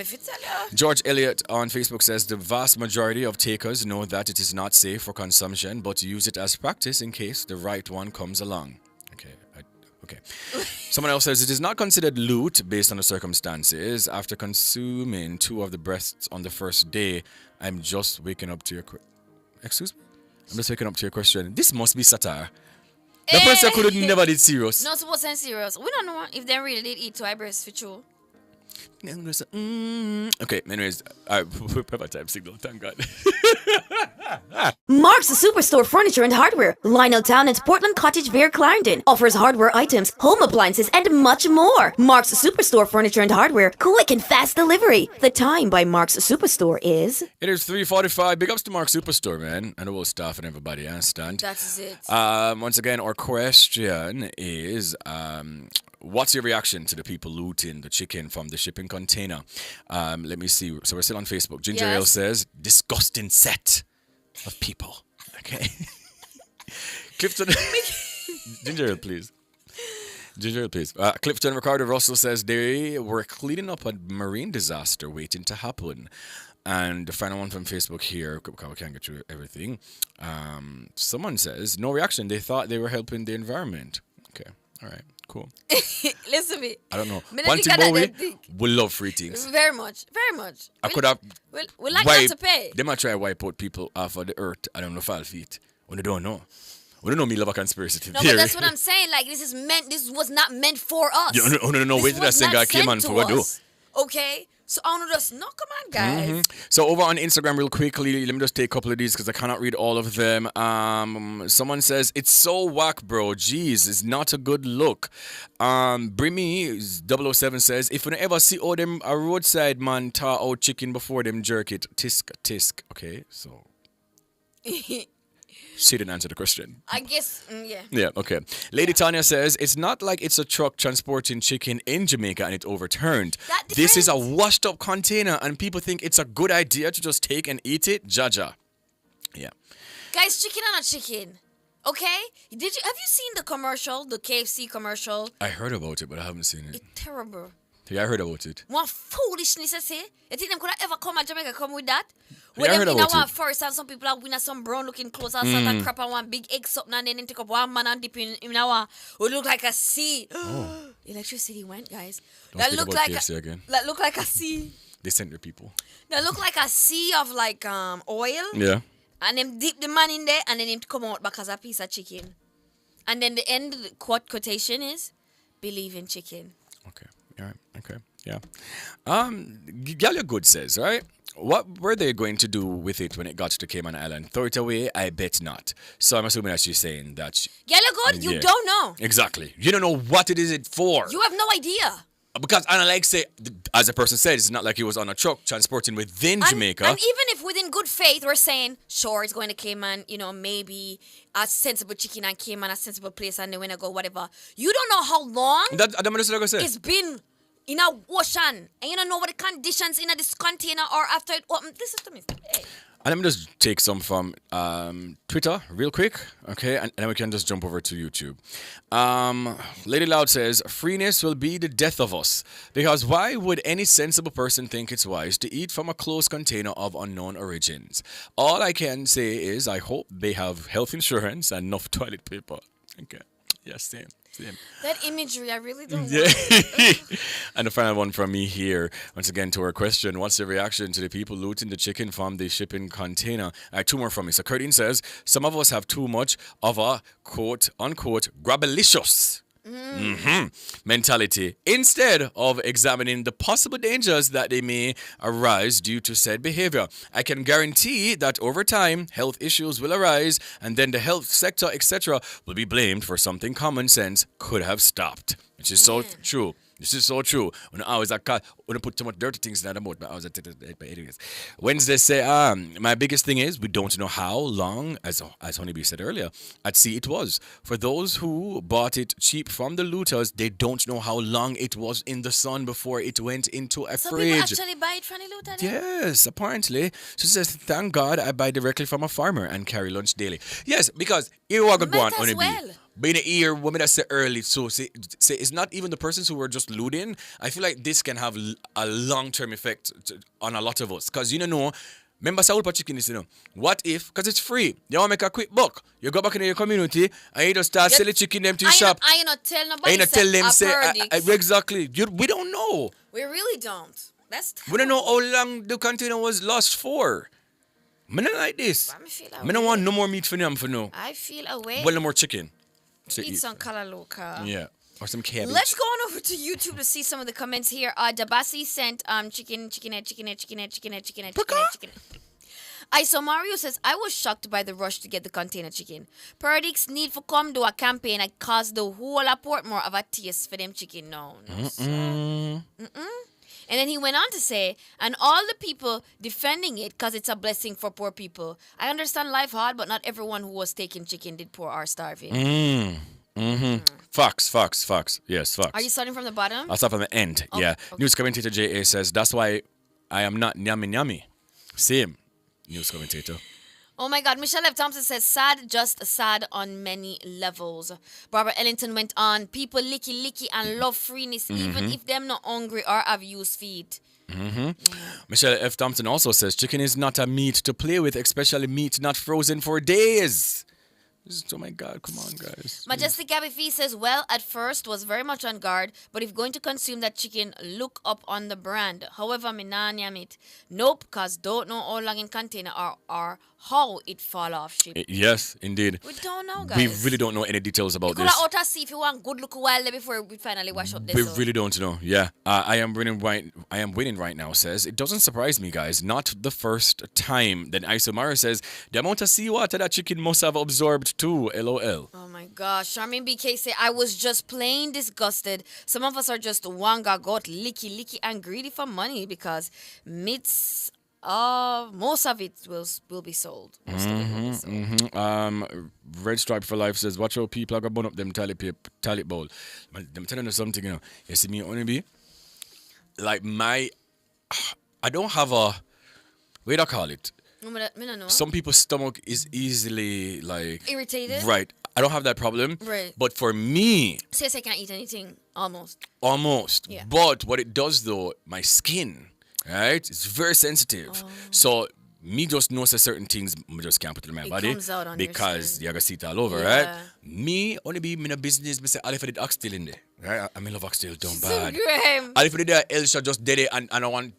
George Elliott on Facebook says the vast majority of takers know that it is not safe for consumption, but use it as practice in case the right one comes along. Okay. Okay. Someone else says it is not considered loot based on the circumstances. After consuming 2 of the breasts on the first day, I'm just waking up to your excuse me? I'm just waking up to your question. This must be satire. The person could have never did serious. Not supposed to be serious. We don't know if they really did eat 2 breasts for true. Okay, anyways, pepper time signal, thank God. Mark's Superstore Furniture and Hardware, Lionel Town and Portland Cottage Bear Clarendon offers hardware items, home appliances, and much more. Mark's Superstore Furniture and Hardware, quick and fast delivery. The time by Mark's Superstore is... It is 3:45. Big ups to Mark's Superstore, man, and the whole staff and everybody, I understand. That's it. Once again, our question is... what's your reaction to the people looting the chicken from the shipping container? Let me see. So we're still on Facebook. Ginger Ale says, disgusting set of people. Okay. Clifton. Ginger Ale, please. Ginger Ale, please. Clifton Ricardo Russell says they were cleaning up a marine disaster waiting to happen. And the final one from Facebook here, because we can't get through everything. Someone says, no reaction. They thought they were helping the environment. Okay. All right. Cool. Listen to me. I don't know. One thing about we love free things. Very much. Very much. I could have. We like not to pay. They might try to wipe out people off of the earth. I don't know, 5 feet. When they don't know. We don't know me love a conspiracy theory. No, but that's what I'm saying. Like, this was not meant for us. No. Wait till that same guy came on for what do. Okay? So I want to just, no, come on, guys. Mm-hmm. So over on Instagram real quickly, let me just take a couple of these because I cannot read all of them. Someone says, it's so whack, bro. Jeez, it's not a good look. Brimmy 007 says, if you ever see all them a roadside man tar out chicken before them jerk it, tisk. Okay, so... She didn't answer the question. I guess, yeah. Yeah, okay. Lady Tanya says, it's not like it's a truck transporting chicken in Jamaica and it overturned. This is a washed up container and people think it's a good idea to just take and eat it. Jaja. Yeah. Guys, chicken or not chicken? Okay? Have you seen the commercial, the KFC commercial? I heard about it, but I haven't seen it. It's terrible. Yeah, I heard about it. What foolishness I say. You think them could ever come to Jamaica come with that? Yeah, I heard about one it. first and some people are winning some brown looking clothes and some crap and one big egg something and then take up one man and dip in our would look like a sea. Oh. Electricity went, guys. Don't that looked like again. That looked like a sea. They sent their people. That looked like a sea of like oil. Yeah. And them dip the man in there and then him come out back as a piece of chicken. And then the end of the quotation is believe in chicken. Okay. All right. Okay. Yeah. Galia Good says, right? What were they going to do with it when it got to Cayman Island? Throw it away? I bet not. So I'm assuming that she's saying that. Galia Good, you don't know. Exactly. You don't know what it is it for. You have no idea. Because, and like say, as a person said, it's not like he was on a truck transporting within Jamaica. And even if within good faith, we're saying, sure, it's going to Cayman, maybe a sensible chicken and Cayman, a sensible place, and they want to go, whatever. You don't know how long it's been in a ocean, and you don't know what the conditions in this container are after it opened. Listen to me. Hey. And let me just take some from Twitter real quick, okay? And then we can just jump over to YouTube. Lady Loud says, freeness will be the death of us. Because why would any sensible person think it's wise to eat from a closed container of unknown origins? All I can say is I hope they have health insurance and enough toilet paper. Okay. Yes, same. That imagery, I really don't yeah. want. And the final one from me here, once again, to our question, what's the reaction to the people looting the chicken from the shipping container? 2 more from me. So Curtin says, some of us have too much of a quote-unquote grabalicious mentality instead of examining the possible dangers that they may arise due to said behavior. I can guarantee that over time health issues will arise and then the health sector etc. will be blamed for something common sense could have stopped, which is so true. This is so true. When I put too much dirty things in the mouth, but I was anyways. Wednesday say, my biggest thing is we don't know how long, as Honeybee said earlier, at sea it was. For those who bought it cheap from the looters, they don't know how long it was in the sun before it went into a so fridge. People actually buy it from the looter? Yes, apparently. She says, thank God I buy directly from a farmer and carry lunch daily. Yes, because here we go on Honeybee. Well. But in the ear, women that say early, so say it's not even the persons who were just looting. I feel like this can have a long-term effect on a lot of us. Because, Remember Saul for chicken is, What if, because it's free, you want to make a quick buck, you go back in your community and you just start selling chicken them to your shop. I not tell nobody. And you tell them, say, Perdix. exactly. We don't know. We really don't. That's We don't know how long the container was lost for. I don't like this. I don't want no more meat for them for no. I feel away. Well, no more chicken. Eat some kalaloka. Yeah. Or some cabbage. Let's go on over to YouTube to see some of the comments here. Dabasi sent chicken head. So Mario says, I was shocked by the rush to get the container chicken. Perdix need for come do a campaign and cause the whole of Portmore of a taste for them chicken. No. And then he went on to say, and all the people defending it because it's a blessing for poor people. I understand life hard, but not everyone who was taking chicken did poor or starving. Fox. Yes, Fox. Are you starting from the bottom? I'll start from the end. Okay, Yeah. okay. News commentator J.A. says, that's why I am not nyami. Same. News commentator. Oh my God, Michelle F. Thompson says, sad, just sad on many levels. Barbara Ellington went on, people licky and love freeness, even if them not hungry or have used feet. Michelle F. Thompson also says, chicken is not a meat to play with, especially meat not frozen for days. Oh my God, come on, guys. Majestic Gabby Fee says, well, at first was very much on guard, but if going to consume that chicken, look up on the brand. However, me nah nyam it. Nope, cause don't know how long in container or how it fall off ship. Yes, indeed. We don't know, guys. We really don't know any details about Could this. I ought to see if you want good look a while there before we finally wash up this. We really don't know. Yeah, I am winning right now. Says it doesn't surprise me, guys. Not the first time. Then Isomara says the amount of seawater that chicken must have absorbed too. LOL. Oh my gosh. Charmaine BK say, I was just plain disgusted. Some of us are just wanga got licky and greedy for money because meats most of it will be sold. Most of it will be sold. Red Stripe for Life says, watch how people are going to burn up them toilet bowl. I'm telling you something, You see me only be like I don't have a, what do I call it? Me no know. Some people's stomach is easily like Irritated? Right. I don't have that problem. Right. But for me, Says I can't eat anything. Almost. almost. Yeah. But what it does though, my skin, right? It's very sensitive. So me just know certain things I just can't put in my It body comes out on your because you're gonna see it all over, Yeah. right? Me only be in a business, I say all if I did oxtail in there. Right? I love oxtail down bad. Graham. All if I did that Elsha just did it and I want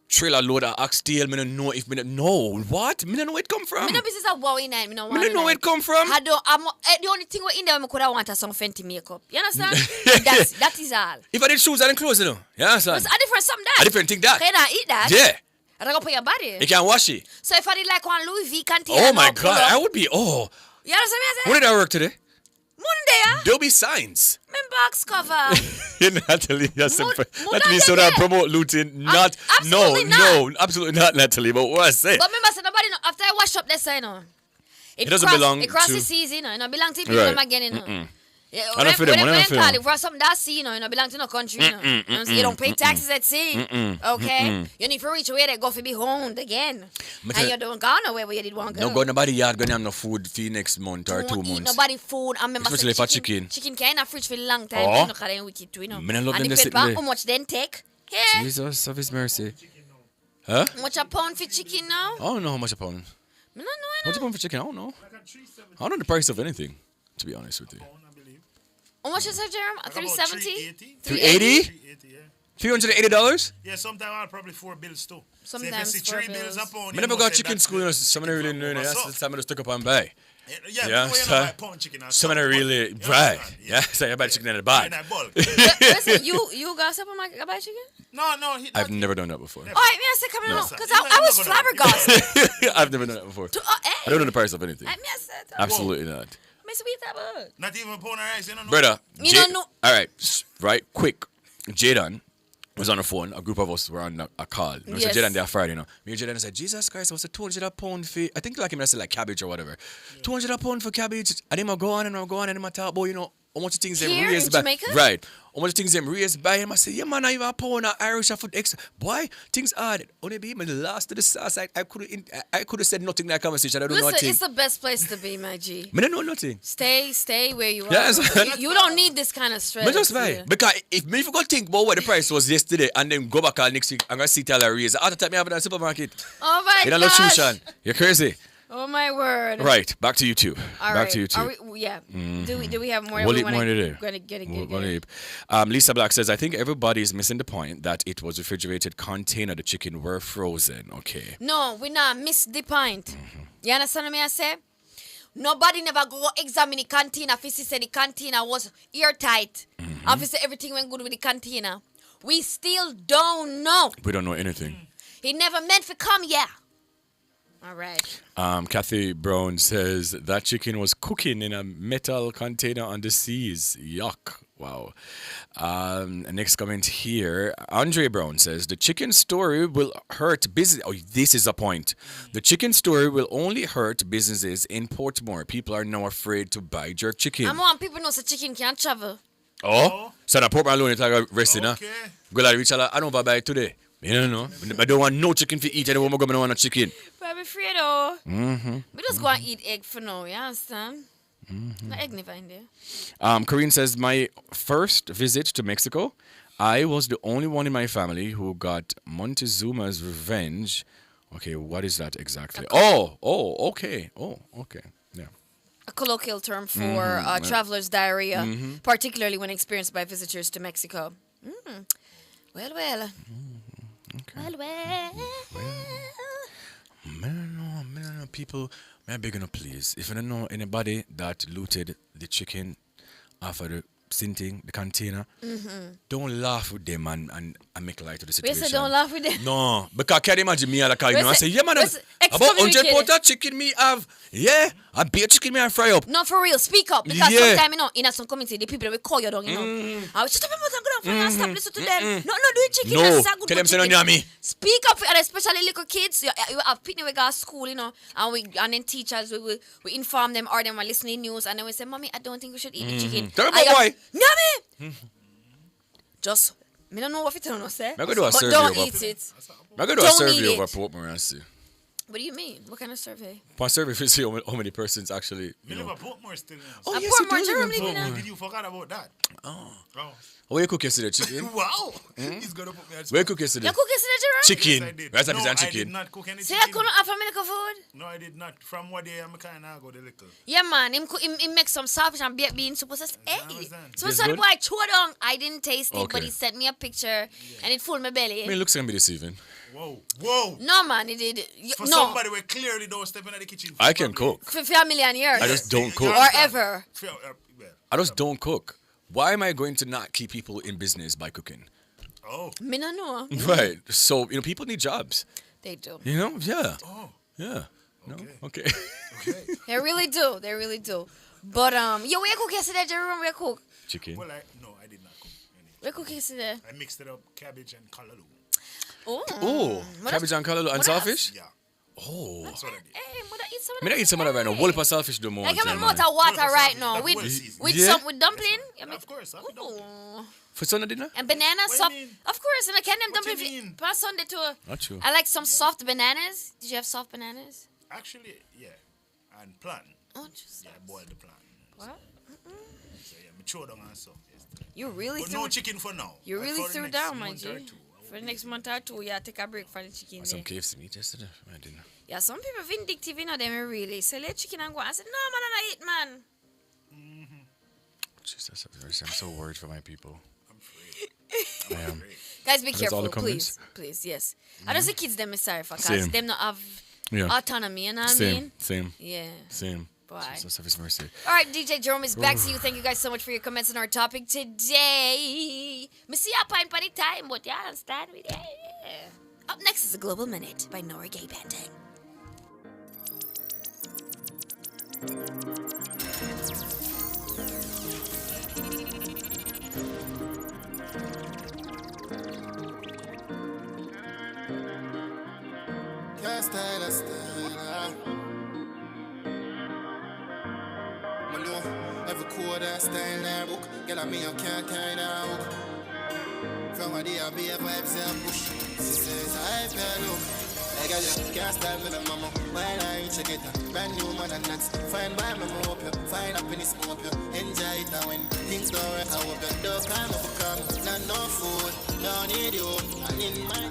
trailer load of oxtail, me don't know if me don't know. What? Me don't know where it come from. Me no business a wow in me no Me don't know where it come from. The only thing we in there I could have wanted some Fenty makeup. You understand? that is all. If I did shoes and clothes, you understand? It's a different something that. A different thing that. Can I eat that? Yeah. I don't go put your body. You can wash it. So if I did like one Louis V container. Oh my now, pull God, up- I would be, You understand me? I When did I work today? Monday, There'll be signs. box cover. Natalie, Natalie, not so that promote looting. Not, absolutely no, absolutely not, Natalie. But what I say? But remember, say nobody know, after I wash up this, you know. It doesn't belong It crosses to- seas, you know. It don't belong to people Right. again, you know. Mm-mm. Yeah, I don't feel them, I don't feel them. If for something that's sea, you know, it don't belong to no country, you know. You know what I'm saying? You don't pay taxes at sea. Okay? You need to reach away that go for be honed again. But And you don't go nowhere where you did one go. No go nobody yard gonna have no food for next month or 2 Don't eat months. nobody food. I remember Especially say for chicken. Chicken can in a fridge for a long time. Oh. You know, 'cause they wicked too, you know. Me no love and them the they sit paper, there. how much then take? Yeah. Jesus of His mercy. Huh? How much a pound for chicken now? I don't know how much a pound. Me not know. What's a pound for chicken? I don't know. I don't know the price of anything, to be honest with you. How much is it, Jeremy? 370? 380? $380? Yeah, sometimes I'll probably 4 bills too. Sometimes so if you see 4 3 bills bills. upon I never got chicken school, you know, someone really knew it. That's the time I just took up and buy. Yeah, you know, like pound chicken or Someone something, really, but- right. Yeah, so I buy chicken in a bag. In a bulk. Listen, you got something like buy chicken? No. I've never done that before. All right, me I say coming No. on because I was flabbergasted. I've never done that before. I don't know the price of anything. Me I said, Absolutely not. me sweet that bug. Not even a pound of rice, you don't know. Brother, You don't know. All right, right, quick. Jaden was on the phone. A group of us were on a call. You know, Yes. So Jaden there Friday, you know. Me and Jaden said, Jesus Christ, what's a 200 a pound for, I think like him, I said like cabbage or whatever. 200 a pound for cabbage. And then I go on and I talk about, you know, how much things them Here in raised by. Jamaica? Right. How much things them raised by him. I say, yeah, man, I even a pound of Irish food extra. Boy, things hard. Only be my last to the sauce. I could have said nothing in that conversation. I don't know Listen, nothing. it's the best place to be, my G. I don't know nothing. Stay where you are. Yes. You don't need this kind of stress. But just right. Because if me forgot think about what the price was yesterday and then go back all next week, I'm going to see tell a raise. After time, me have it in the supermarket. Oh my In a gosh. location. You're crazy. Oh my word. Right. Back to you two. All Back right. to you two. Are we, yeah. Mhm. Do we have more? We'll We eat wanna more today. Get We'll it. eat. Lisa Black says, I think everybody's missing the point that it was refrigerated container. The chicken were frozen. Okay. No, we not miss the point. Mm-hmm. You understand what I say? Nobody never go examine the container. Officer said the container was airtight. Mm-hmm. Officer, everything went good with the container. We still don't know. We don't know anything. He never meant to come here. All right. Kathy Brown says that chicken was cooking in a metal container on the seas. Yuck. Wow. Next comment here. Andre Brown says the chicken story will hurt business. Oh, this is a point. The chicken story will only hurt businesses in Portmore. People are now afraid to buy jerk chicken. I want people to know so chicken can't travel. Oh? So the Portmore alone is like resting, huh? Go like Richard, I don't buy it today. You don't know. I don't want no chicken to eat. I don't want no chicken. But I'm afraid, oh. Mm-hmm. We just go and eat egg for now, you understand? No egg never in there. Corinne says, my first visit to Mexico, I was the only one in my family who got Montezuma's revenge. Okay, what is that exactly? Oh, okay. Oh, okay. Yeah. A colloquial term for Mhm. traveler's diarrhea, Mhm. particularly when experienced by visitors to Mexico. Well. Man, people, may I beg you, please, if you don't know anybody that looted the chicken off of the sinting, the container, don't laugh with them and make light of the We situation. say don't laugh with them. No, because can you imagine me like, you know, I say, yeah, man, Let's about 100 excommunicate pounds of chicken me have. Yeah, a beer chicken me and fry up. No, for real, speak up. Because Yeah. sometimes, you know, in some community, the people will call you down, you know. I was just talking about go down stop listen to them. No, do it chicken. No, That's a good tell them say no chicken. near me. Speak up, and especially little kids. You have people we go to school, you know, and then teachers, we inform them or them are listening news, and then we say, Mommy, I don't think we should eat the chicken. Tell them why. Mommy! Just, me don't know what it is, say. I'm going to do a But survey don't over. eat it. I'm going to do a Don't survey eat over it. Portmore and see. What do you mean? What kind of survey? For a survey to see how many persons actually, Me you live know. at Portmore still. Oh, A yes, you Portmore, do Jerome live in live in Portmore. Did you forget about that? Oh. Where you cook yesterday, chicken? Wow. He's gonna put me at Where you cook yesterday? You cook yesterday, Jerome? Chicken. Yes, I did. Where's that No, piece of I did chicken? not cook any See, I chicken. couldn't offer me the food? No, I did not. From what day I'm kind of go the little. Yeah, man. Him make some saltfish and baked beans. Supposed to say, hey. So Tastes the good? boy chewed down. I didn't taste it, but Okay. he sent me a picture and it fooled my belly. I mean, it looks like me deceiving. Whoa. No, man, it did. For No. somebody who clearly don't step into the kitchen. I can cook. For a million years. I just don't cook. Or ever. I just don't cook. Why am I going to not keep people in business by cooking? Oh. Me no know. Right. So, people need jobs. They do. You know? Yeah. Oh. Yeah. No? Okay. They really do. They really do. But, yo, where you cook yesterday, Jerome? Where you cook? Chicken. Well, I did not cook. Where you cook yesterday? I mixed it up, cabbage and callaloo. Oh, cabbage and callaloo and saltfish? Yeah. Oh. That's what I did. Hey, mother, eat some I mean, I eat some of that right now. Whole of saltfish do more. Like I'm time, out man. of water right now. With Yeah. some with dumpling. Of course. Ooh. For Sunday dinner? And banana What soft. you mean? Of course, and I can them What you dumpling mean? past Sunday too. Not true. I like some soft bananas. Did you have soft bananas? Actually, yeah. And plan. Oh, just Yeah, I boiled the plan. what? So, yeah, I chewed on and so. You really But threw no chicken for now. You Like, really for the threw next down, my month G. or two. For the next month or two, yeah, take a break for the chicken. Some There. KFC meat yesterday. I didn't. Yeah, some people vindictive, you know, them really. So let chicken and go. I said, no, man, I eat, man. Jesus, I'm so worried for my people. I am. Guys, be Are those all careful, the please. comments? Please, yes. I don't see kids them is sorry for because Same. them not have Yeah. autonomy, you know what I mean? Same. Yeah. Same. Boy. Jesus have his mercy. All right, DJ Jerome is back to you. Thank you guys so much for your comments on our topic today. Me see a pint by the time, but you understand me there. Up next is a Global Minute by Nora Gay Panting. Can't style a style. Manu, Every code and style and book. Girl, I mean, you can't carry that hook. From a day, I be a vibes and push. She says, I feel look. I got you, can't stand with me, mama. Why not you check it out? Brand new man and that's fine by me, hope you. Find happiness, hope you. Enjoy it now when things don't work. I hope you don't come up a come. Not no food, no need you. And in my.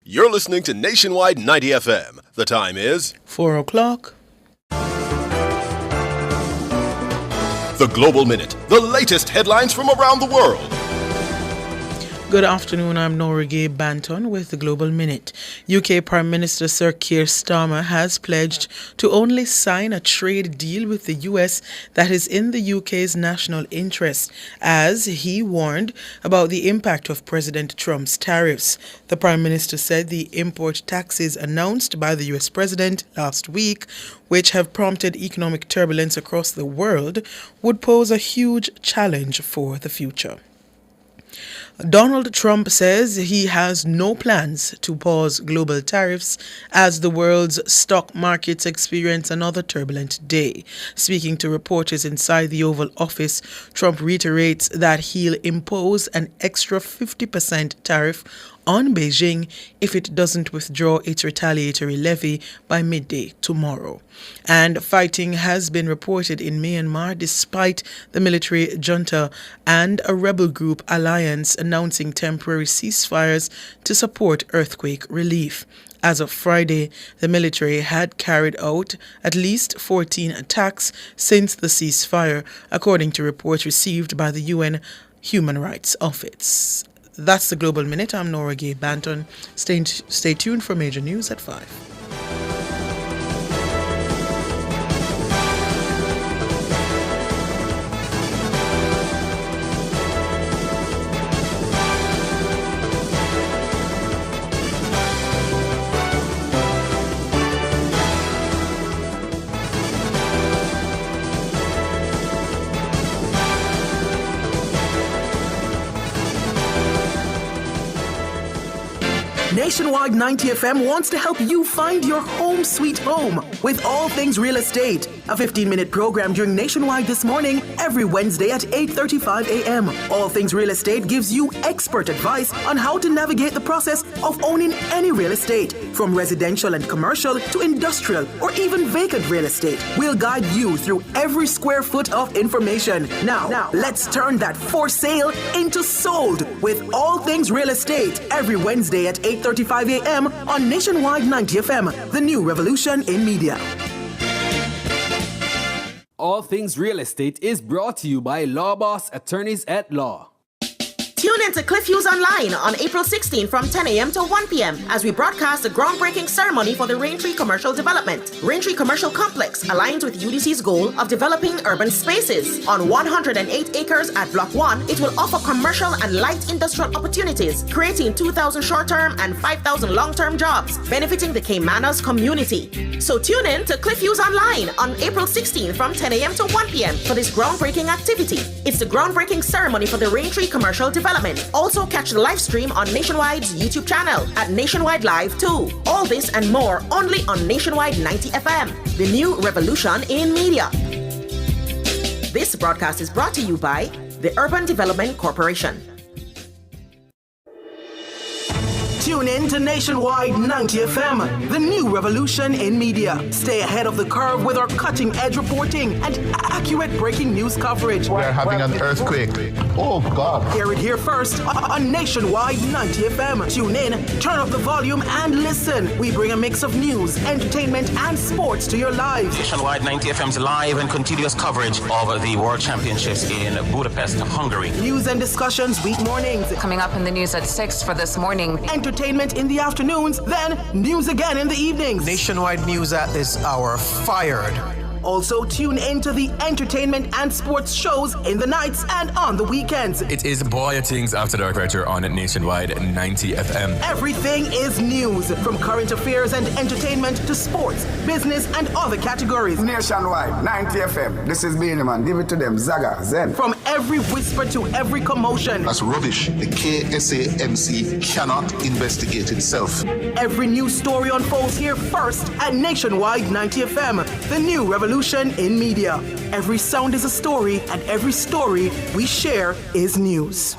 You're listening to Nationwide 90 FM. The time is 4 o'clock. The Global Minute. The latest headlines from around the world. Good afternoon, I'm Nora Gay Banton with the Global Minute. UK Prime Minister Sir Keir Starmer has pledged to only sign a trade deal with the US that is in the UK's national interest, as he warned about the impact of President Trump's tariffs. The Prime Minister said the import taxes announced by the US President last week, which have prompted economic turbulence across the world, would pose a huge challenge for the future. Donald Trump says he has no plans to pause global tariffs as the world's stock markets experience another turbulent day. Speaking to reporters inside the Oval Office, Trump reiterates that he'll impose an extra 50% tariff on Beijing if it doesn't withdraw its retaliatory levy by midday tomorrow. And fighting has been reported in Myanmar despite the military junta and a rebel group alliance announcing temporary ceasefires to support earthquake relief. As of Friday, the military had carried out at least 14 attacks since the ceasefire, according to reports received by the UN Human Rights Office. That's the Global Minute. I'm Nora Gay Banton. Stay tuned for major news at 5. Nationwide 90 FM wants to help you find your home sweet home with all things real estate. A 15-minute program during Nationwide This Morning every Wednesday at 8:35 a.m. All Things Real Estate gives you expert advice on how to navigate the process of owning any real estate, from residential and commercial to industrial or even vacant real estate. We'll guide you through every square foot of information. Now, let's turn that for sale into sold with All Things Real Estate every Wednesday at 8:35 a.m. on Nationwide 90 FM, the new revolution in media. All Things Real Estate is brought to you by Law Boss Attorneys at Law. Tune in to Cliff Hughes Online on April 16 from 10 a.m. to 1 p.m. as we broadcast the groundbreaking ceremony for the Raintree Commercial Development. Raintree Commercial Complex aligns with UDC's goal of developing urban spaces. On 108 acres at Block 1, it will offer commercial and light industrial opportunities, creating 2,000 short-term and 5,000 long-term jobs, benefiting the Caymanas community. So tune in to Cliff Hughes Online on April 16 from 10 a.m. to 1 p.m. for this groundbreaking activity. It's the groundbreaking ceremony for the Raintree Commercial Development. Also catch the live stream on Nationwide's YouTube channel at Nationwide Live 2. All this and more only on Nationwide 90 FM, the new revolution in media. This broadcast is brought to you by the Urban Development Corporation. Tune in to Nationwide 90 FM, the new revolution in media. Stay ahead of the curve with our cutting-edge reporting and accurate breaking news coverage. We are having an earthquake. Oh, God. Hear it here first on Nationwide 90 FM. Tune in, turn up the volume, and listen. We bring a mix of news, entertainment, and sports to your lives. Nationwide 90 FM's live and continuous coverage of the World Championships in Budapest, Hungary. News and discussions week mornings. Coming up in the news at 6 for this morning. Entertainment in the afternoons, then news again in the evenings. Nationwide news at this hour. Fired. Also, tune in to the entertainment and sports shows in the nights and on the weekends. It is Boy Things After Dark right here on Nationwide 90 FM. Everything is news, from current affairs and entertainment to sports, business, and other categories. Nationwide, 90 FM. This is Beanie Man. Give it to them. Zaga, Zen. From every whisper to every commotion. That's rubbish. The KSAMC cannot investigate itself. Every news story unfolds here first at Nationwide 90 FM, the new revolution in media. Every sound is a story, and every story we share is news.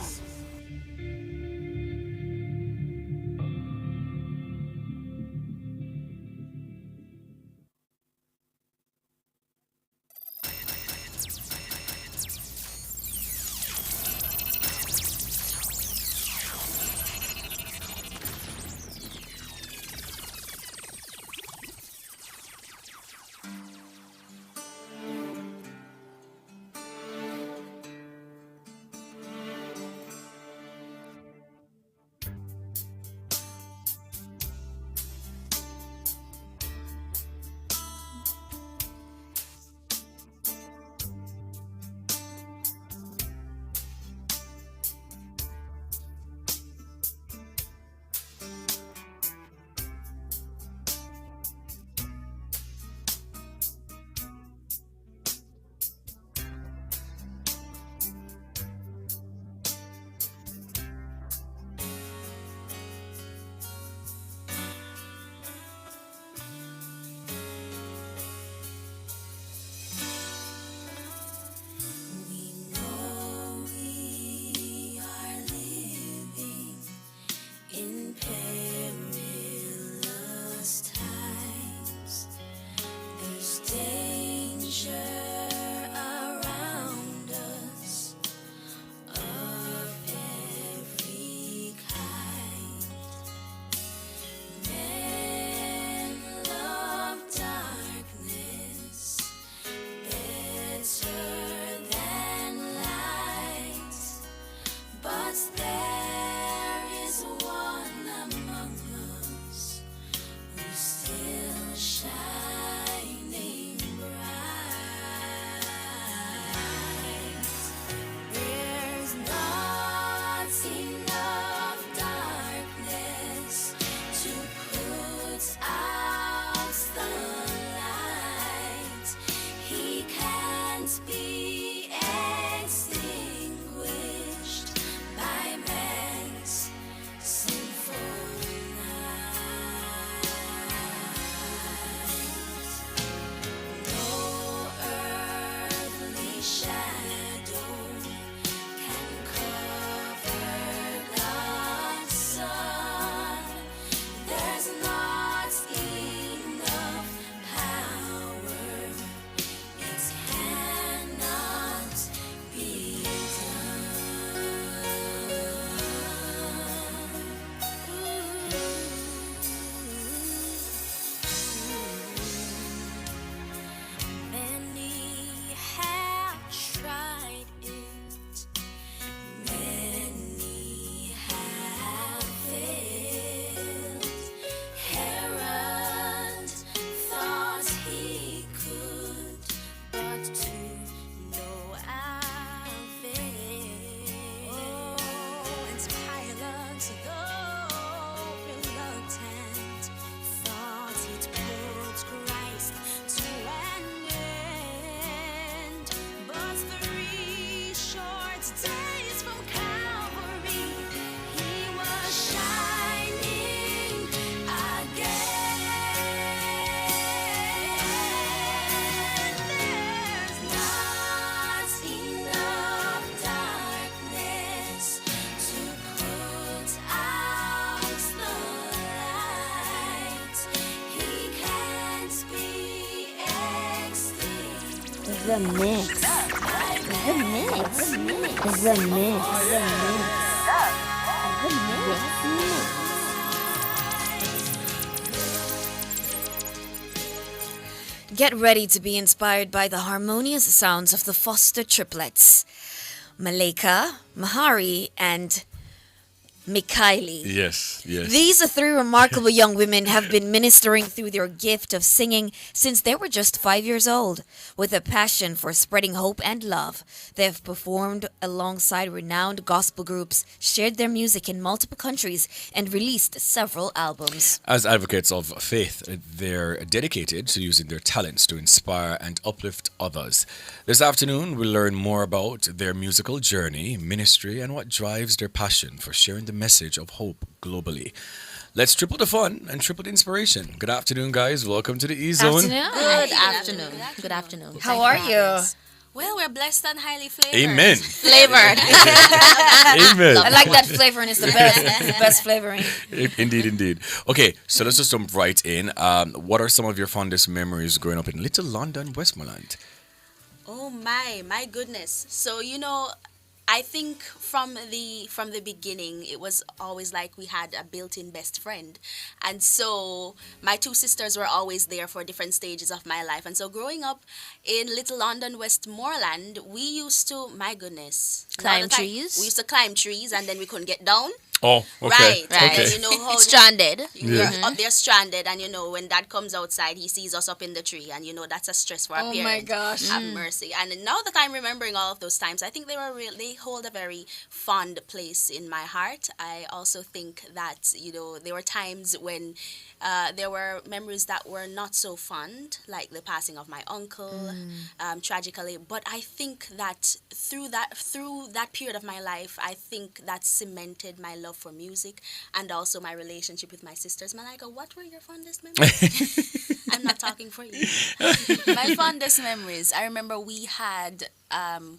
The mix. The mix. The mix. The mix. Get ready to be inspired by the harmonious sounds of the Foster triplets, Malika, Mahari, and Mikhaili. Yes, yes. These three remarkable young women have been ministering through their gift of singing since they were just 5 years old. With a passion for spreading hope and love, they have performed alongside renowned gospel groups, shared their music in multiple countries, and released several albums. As advocates of faith, they're dedicated to using their talents to inspire and uplift others. This afternoon, we'll learn more about their musical journey, ministry, and what drives their passion for sharing the message of hope globally. Let's triple the fun and triple the inspiration. Good afternoon, guys. Welcome to the E Zone. Good afternoon. Good afternoon. How are you? Well, we're blessed and highly flavored. Amen. Flavored. Amen. I like that flavoring. It's the best. It's the best flavoring. Indeed, indeed. Okay, so let's just jump right in. What are some of your fondest memories growing up in Little London, Westmoreland? Oh my goodness. So I think from the beginning, it was always like we had a built-in best friend. And so my two sisters were always there for different stages of my life. And so growing up in Little London, Westmoreland, we used to, my goodness. Climb trees? We used to climb trees and then we couldn't get down. Oh, okay. Right. Okay. And you know how Stranded. You're up there stranded, and when dad comes outside, he sees us up in the tree, and that's a stress for our parents. Oh my gosh. Have mercy. And now that I'm remembering all of those times, I think they hold a very fond place in my heart. I also think that there were times when there were memories that were not so fond, like the passing of my uncle, tragically. But I think that through that period of my life, I think that cemented my love for music and also my relationship with my sisters. Malika, what were your fondest memories? I'm not talking for you. My fondest memories, I remember we had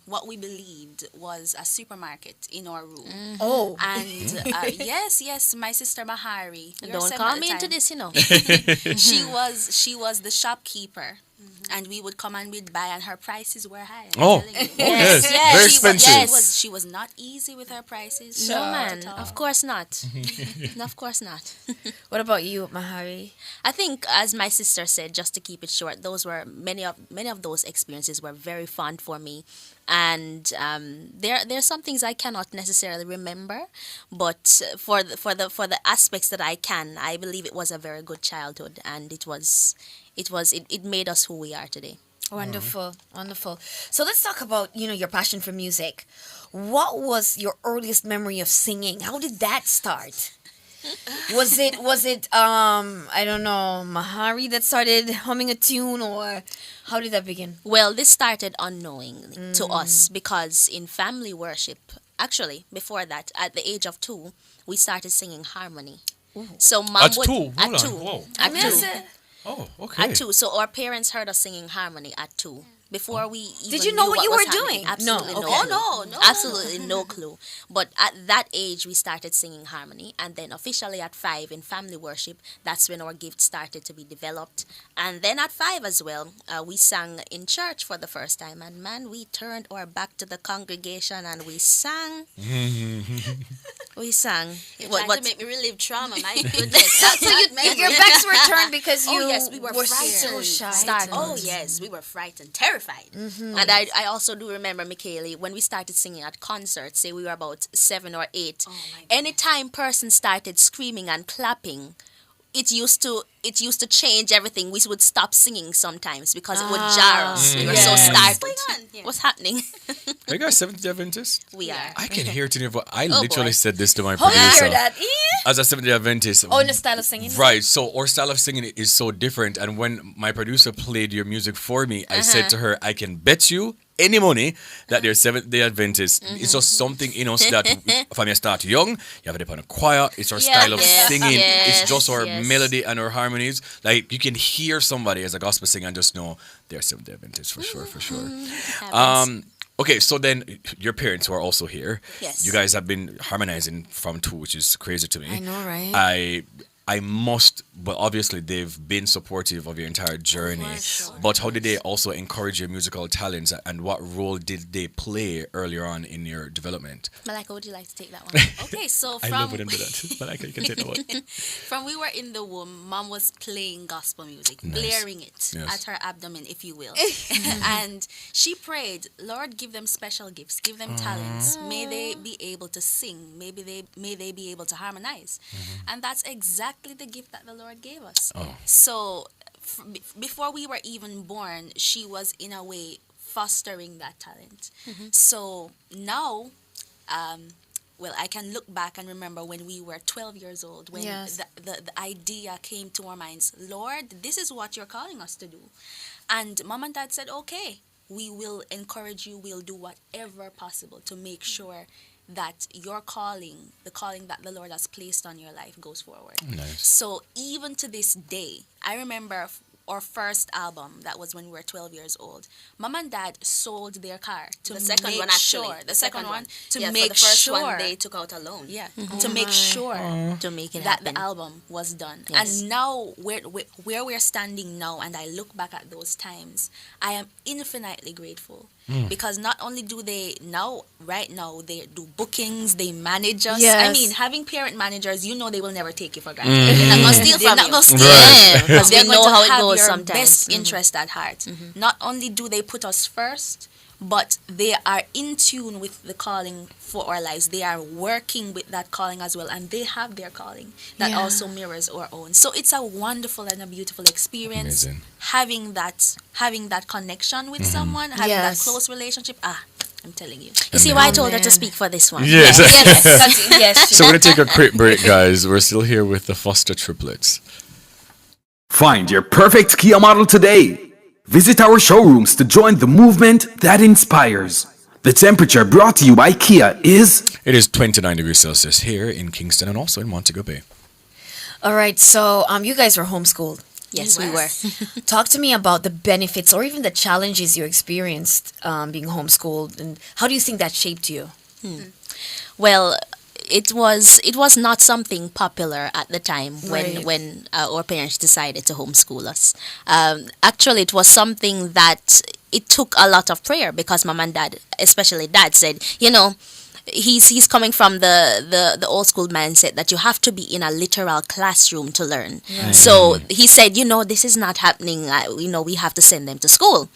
what we believed was a supermarket in our room. Oh. And yes, my sister Mahari. Don't call me into this, She was the shopkeeper. And we would come and we'd buy, and her prices were high. Yes. Very expensive. She was not easy with her prices. No, man. Of course not. Of course not. What about you, Mahari? I think, as my sister said, just to keep it short, those were many of those experiences were very fond for me. And there's some things I cannot necessarily remember, but for the aspects that I can, I believe it was a very good childhood, and it made us who we are today. Wonderful, wonderful. So let's talk about your passion for music. What was your earliest memory of singing? How did that start? Was it I don't know, Mahari that started humming a tune, or how did that begin? Well, this started unknowingly to us, because in family worship, actually before that, at the age of 2, we started singing harmony. Ooh. So mom At would, 2? at Hold 2 on. Whoa. at 2 Oh, okay. at 2. So our parents heard us singing harmony at 2. Before we even Did you know knew what you was were happening. doing? Absolutely No. no. Okay. Oh no, absolutely no clue. But at that age, we started singing harmony, and then officially at 5 in family worship, that's when our gift started to be developed. And then at 5 as well, we sang in church for the first time, and man, we turned our back to the congregation and we sang. We sang. You're trying to make me relive trauma. My goodness. So your backs were turned because you we were so frightened. shy. Oh yes, we were frightened, terrified. And I also do remember, Michaeli, when we started singing at concerts, say we were about 7 or 8. Anytime person started screaming and clapping, it used to change everything. We would stop singing sometimes because it would jar us. We were so startled. What's happening? Are you guys Seventh-day Adventists? We are. I can hear it in your voice. I Oh, literally boy. said this to my How do you producer. hear that? As a Seventh-day Adventist. Oh, in the style of singing? Right. So our style of singing is so different. And when my producer played your music for me, I said to her, I can bet you any money that they're Seventh-day Adventists. It's just something in us that from you start young, you have it up on a choir. It's our style of singing. It's just our melody and our harmonies. Like you can hear somebody as a gospel singer and just know they're Seventh-day Adventists for sure, for sure. Okay, so then your parents who are also here. Yes. You guys have been harmonizing from 2, which is crazy to me. I know, right? I must, but obviously they've been supportive of your entire journey. But how did they also encourage your musical talents, and what role did they play earlier on in your development? Malika, would you like to take that one? Okay, so I from love when I do that. Malika, you can take that one. from we were in the womb, Mom was playing gospel music, Nice. blaring it Yes. at her abdomen, if you will, and she prayed, Lord, give them special gifts, give them talents. May they be able to sing. May they be able to harmonize, and that's exactly the gift that the Lord gave us. So before we were even born, she was in a way fostering that talent. So now, well, I can look back and remember when we were 12 years old, when Yes. the idea came to our minds, Lord, this is what you're calling us to do. And Mom and Dad said, okay, we will encourage you, we'll do whatever possible to make sure that your calling, the calling that the Lord has placed on your life, goes forward. Nice. So even to this day, I remember our first album, that was when we were 12 years old. Mom and Dad sold their car to The second make one, actually. sure, the second one, to Yeah, for make the first sure one they took out a loan. Yeah, Mhm. to Oh make my. sure To make it that happen. the album was done. Yes. And now, where we're standing now, and I look back at those times, I am infinitely grateful. Because not only do they right now, they do bookings, they manage us. I Yes. mean, having parent managers, you know they will never take you for granted. Mhm. They're not going to steal They're from not you. gonna steal. Yeah, because They're we going know to how it have goes your sometimes. best Mhm. interest at heart. Not only do they put us first, but they are in tune with the calling for our lives. They are working with that calling as well, and they have their calling that Yeah. also mirrors our own. So it's a wonderful and a beautiful experience. Amazing. Having that connection with someone, having Yes. that close relationship. I'm telling you. You see why I told her to speak for this one? Yes. Yes. So we're going to take a quick break, guys. We're still here with the Foster triplets. Find your perfect Kia model today. Visit our showrooms to join the movement that inspires. The temperature brought to you by Kia is... It is 29 degrees Celsius here in Kingston and also in Montego Bay. All right, so you guys were homeschooled. Yes, we were. Talk to me about the benefits or even the challenges you experienced being homeschooled, and how do you think that shaped you? Well, it was not something popular at the time Right. when our parents decided to homeschool us. Actually, it was something that it took a lot of prayer, because Mom and Dad, especially Dad, said, he's coming from the old school mindset that you have to be in a literal classroom to learn. Right. So he said, this is not happening. We have to send them to school.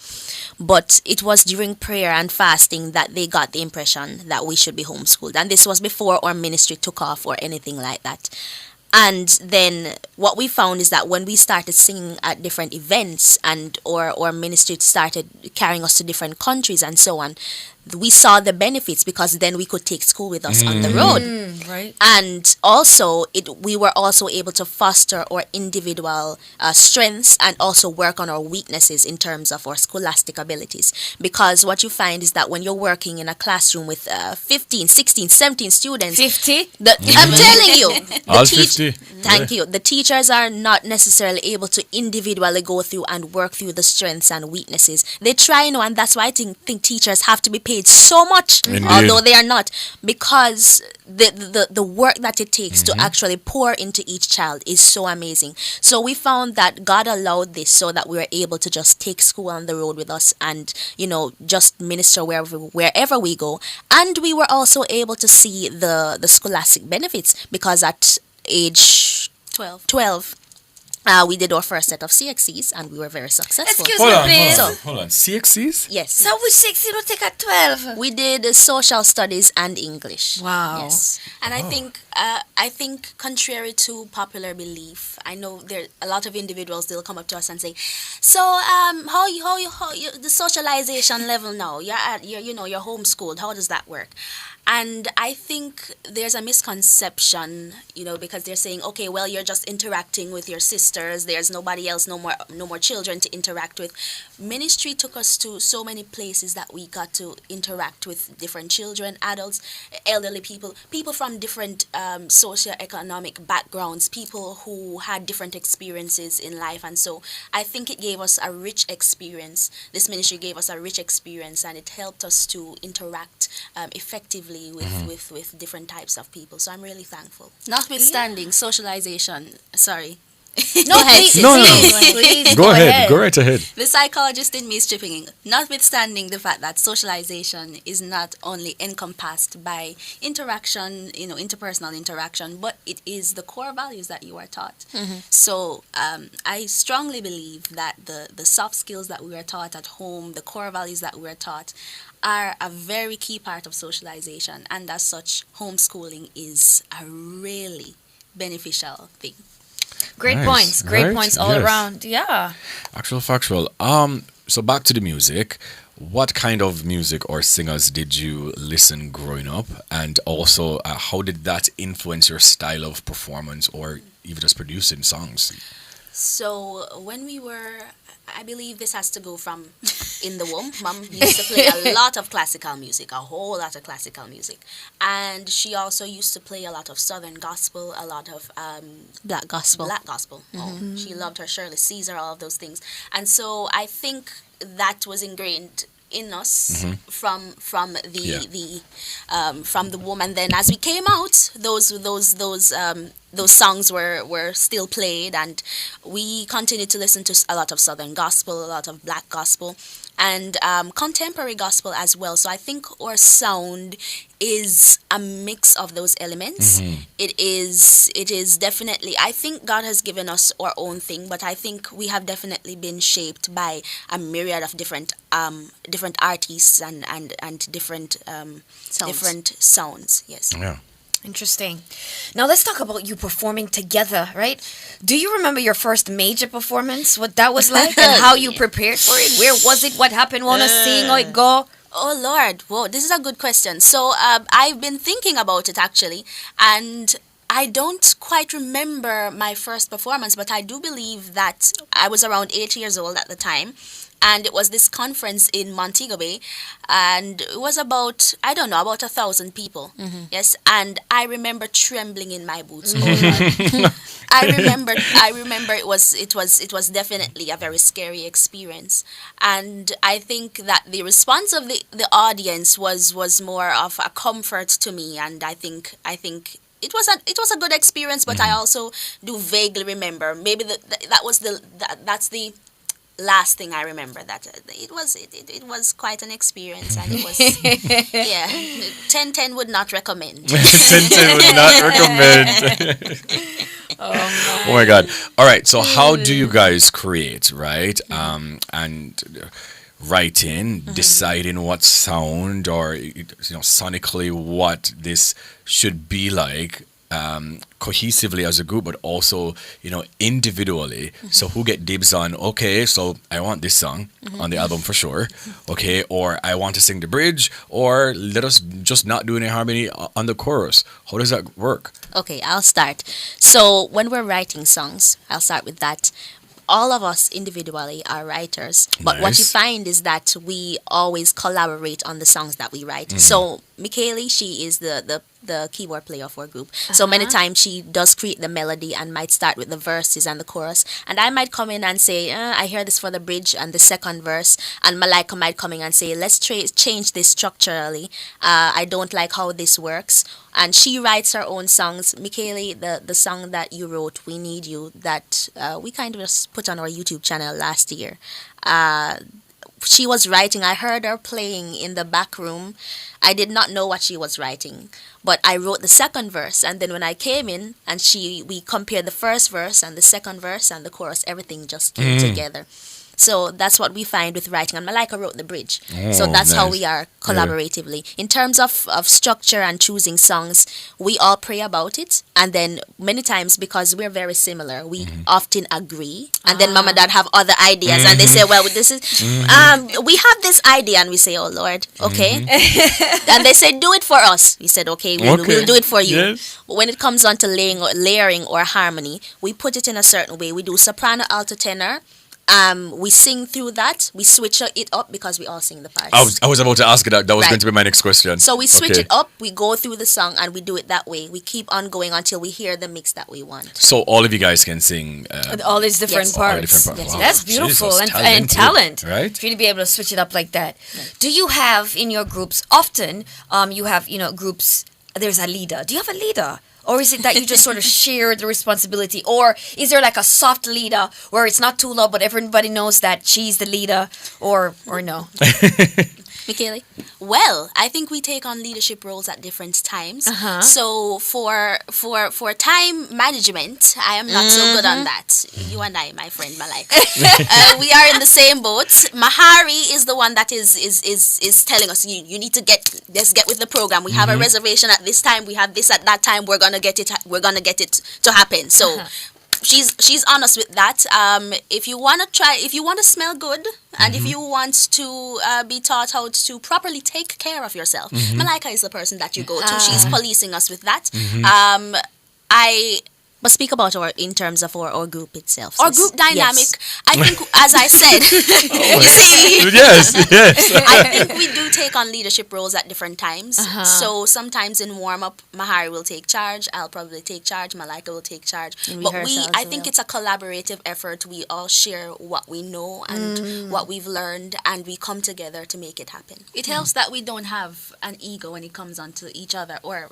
But it was during prayer and fasting that they got the impression that we should be homeschooled. And this was before our ministry took off or anything like that. And then what we found is that when we started singing at different events and or ministry started carrying us to different countries and so on, we saw the benefits, because then we could take school with us on the road. Right. And also, we were also able to foster our individual strengths and also work on our weaknesses in terms of our scholastic abilities. Because what you find is that when you're working in a classroom with 15, 16, 17 students... 50? I'm telling you. All 50. Thank you. The teachers are not necessarily able to individually go through and work through the strengths and weaknesses. They try, and that's why I think teachers have to be paid so much, Indeed. although they are not, because the work that it takes to actually pour into each child is so amazing. So we found that God allowed this so that we were able to just take school on the road with us and, just minister wherever we go. And we were also able to see the scholastic benefits, because at age 12, we did our first set of CXCs and we were very successful. Excuse me, please. Hold on. CXCs? Yes. So which 60 don't take at 12? We did social studies and English. Wow. Yes. And I think contrary to popular belief, I know there a lot of individuals, they'll come up to us and say, so how you the socialization level now? You're homeschooled. How does that work? And I think there's a misconception, because they're saying, okay, well, you're just interacting with your sister sisters, there's nobody else, no more children to interact with. Ministry took us to so many places that we got to interact with different children, adults, elderly people, people from different socioeconomic backgrounds, people who had different experiences in life. And so I think it gave us a rich experience. This ministry gave us a rich experience, and it helped us to interact effectively with different types of people. So I'm really thankful. Notwithstanding socialization, sorry. No, please, No. please, Go ahead. Go right ahead. The psychologist in me is tripping in. Notwithstanding the fact that socialization is not only encompassed by interaction, interpersonal interaction, but it is the core values that you are taught. So I strongly believe that the soft skills that we are taught at home, the core values that we are taught, are a very key part of socialization, and as such, homeschooling is a really beneficial thing. Great Nice, points. Great right? points all Yes. around. Yeah. Actual factual. So back to the music. What kind of music or singers did you listen growing up, and also how did that influence your style of performance or even just producing songs? So when we were, I believe this has to go from in the womb. Mom used to play a lot of classical music, a whole lot of classical music. And she also used to play a lot of Southern gospel, a lot of Black gospel. Black gospel. Oh, she loved her Shirley Caesar, all of those things. And so I think that was ingrained in us from the womb. And then as we came out, those songs were still played, and we continued to listen to a lot of Southern gospel, a lot of Black gospel, and contemporary gospel as well. So I think our sound is a mix of those elements. It is definitely, I think God has given us our own thing, but I think we have definitely been shaped by a myriad of different artists and different sounds. Yes. Yeah. Interesting. Now let's talk about you performing together, right? Do you remember your first major performance? What that was like, and how you prepared for it? Where was it? What happened? Wanna sing or it go? Oh Lord, whoa, this is a good question. So I've been thinking about it actually, and I don't quite remember my first performance, but I do believe that I was around 8 years old at the time. And it was this conference in Montego Bay, and it was about 1,000 people. Yes, and I remember trembling in my boots. Oh, Lord. I remember it was definitely a very scary experience, and I think that the response of the audience was more of a comfort to me, and I think it was a good experience, but I also do vaguely remember maybe that's the last thing I remember, that it was quite an experience, and it was 10/10 would not recommend. 10/10 would not recommend. Oh my God. All right. So how do you guys create, right? And writing, deciding what sound or sonically what this should be like, cohesively as a group, but also individually. So who get dibs on, okay, so I want this song on the album for sure, okay, or I want to sing the bridge, or let us just not do any harmony on the chorus. How does that work? Okay, I'll start. So when we're writing songs, I'll start with that. All of us individually are writers, but what you find is that we always collaborate on the songs that we write. So Michaeli, she is the keyboard player for our group. So many times she does create the melody and might start with the verses and the chorus, and I might come in and say, I hear this for the bridge and the second verse, and Malika might come in and say, let's change this structurally. I don't like how this works. And she writes her own songs. Michaeli, the song that you wrote, We Need You, that we kind of just put on our YouTube channel last year. She was writing. I heard her playing in the back room. I did not know what she was writing, but I wrote the second verse, and then when I came in and we compared the first verse and the second verse and the chorus, everything just came together. So that's what we find with writing. And Malika wrote the bridge. So Oh, that's how nice. we are Yeah. collaboratively. In terms of structure and choosing songs, we all pray about it. And then many times, because we're very similar, we Mm-hmm. often agree. And then mom and dad have other ideas. And they say, well, this is, we have this idea. And we say, oh, Lord, okay. And they say, do it for us. We said, okay, we'll do it for you. Yes. But when it comes on to layering or harmony, we put it in a certain way. We do soprano, alto, tenor. We sing through that. We switch it up because we all sing the parts. I was about to ask you that. That was Right. going to be my next question. So we switch Okay. it up. We go through the song and we do it that way. We keep on going until we hear the mix that we want. So all of you guys can sing. With all these different Yes. all the parts. different parts. Wow. That's beautiful Jesus, and talented, talent, right? for you to be able to switch it up like that. Do you have in your groups often? You have groups. There's a leader. Do you have a leader? Or is it that you just sort of share the responsibility? Or is there like a soft leader where it's not too low, but everybody knows that she's the leader? Or no? Michaela? Well, I think we take on leadership roles at different times. Uh-huh. So for time management, I am not so good on that. You and I, my friend Malika, we are in the same boat. Mahari is the one that is telling us you need to let's get with the program. We have a reservation at this time. We have this at that time. We're gonna get it. We're gonna get it to happen. So. She's honest with that. If you want to smell good, and if you want to be taught how to properly take care of yourself, Malika is the person that you go to. She's policing us with that. But speak about in terms of our group itself. Our sis. group dynamic, Yes. I think, as I said, you see, Yes. I think we do take on leadership roles at different times. So sometimes in warm up, Mahari will take charge. I'll probably take charge. Malika will take charge. In But rehearsal I as think well. it's a collaborative effort. We all share what we know and what we've learned, and we come together to make it happen. It helps that we don't have an ego when it comes onto each other, or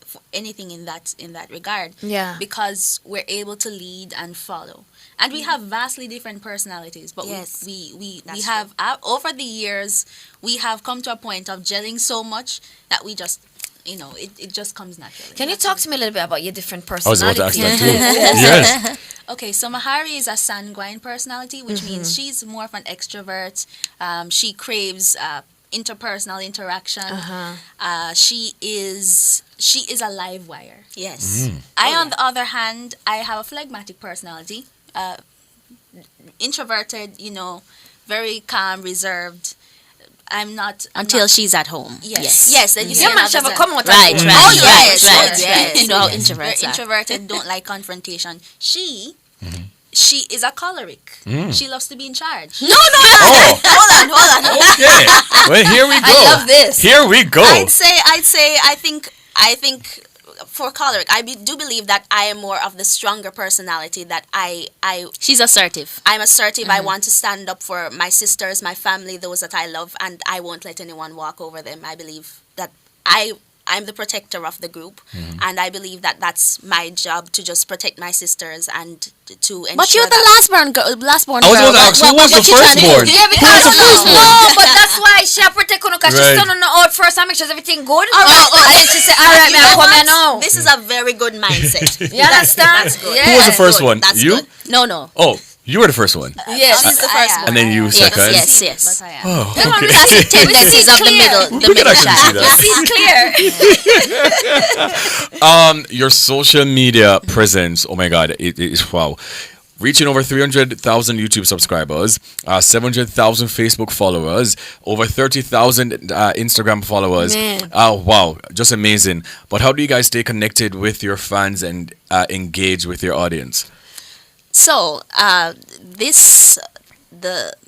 for anything in that regard. Yeah. Because we're able to lead and follow, and we have vastly different personalities. But Yes. we That's have over the years we have come to a point of gelling so much that we just it just comes naturally. Can you talk to me a little bit about your different I was about to ask personalities? that too. Yes. Okay, so Mahari is a sanguine personality, which means she's more of an extrovert. She craves interpersonal interaction. She is a live wire. Yes. On the other hand, I have a phlegmatic personality, introverted. Very calm, reserved. I'm not Until she's at home. Yes. Then you see You must another have a side. come out. Right, right. Oh yes, right, sure. right. You know how Yes. introverts Very are. introverted, don't like confrontation. She is a choleric. She loves to be in charge. No. Oh, Hold on. okay. Well, here we go. I love this. Here we go. I'd say I think for choleric, do believe that I am more of the stronger personality, that She's assertive. I'm assertive. I want to stand up for my sisters, my family, those that I love, and I won't let anyone walk over them. I believe that I'm the protector of the group, and I believe that that's my job, to just protect my sisters and to ensure. But you're the lastborn girl. I was about to ask, who was the firstborn? Yeah, because no, but that's why she have protect her because Right. she's turning out first and make sure everything good. All right. And then she say, all right, You man, know come here what? now. This is a very good mindset. You understand? That's good. Yeah. Who was the first Good. one? That's You? good. No. Oh, you were the first one. Yes. She's the first one. And then you second. Yes. But I am. Oh, Come on, okay. That's the tendencies of the clear. middle. We The could middle actually child. see that. See clear. Your social media presence, oh my God, it is wow. Reaching over 300,000 YouTube subscribers, 700,000 Facebook followers, over 30,000 Instagram followers. Man. Wow, just amazing. But how do you guys stay connected with your fans and engage with your audience? So,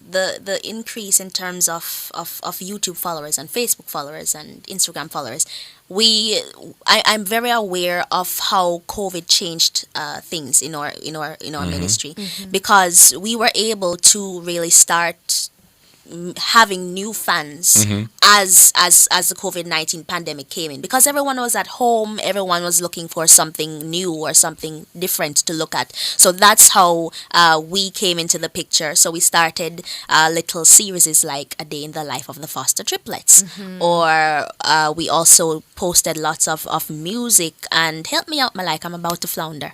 the increase in terms of YouTube followers and Facebook followers and Instagram followers, I'm very aware of how COVID changed things in our ministry, because we were able to really start having new fans as the COVID-19 pandemic came in, because everyone was at home, everyone was looking for something new or something different to look at. So that's how we came into the picture. So we started little series like A Day in the Life of the Foster Triplets, or we also posted lots of music. And help me out, Malika, I'm about to flounder.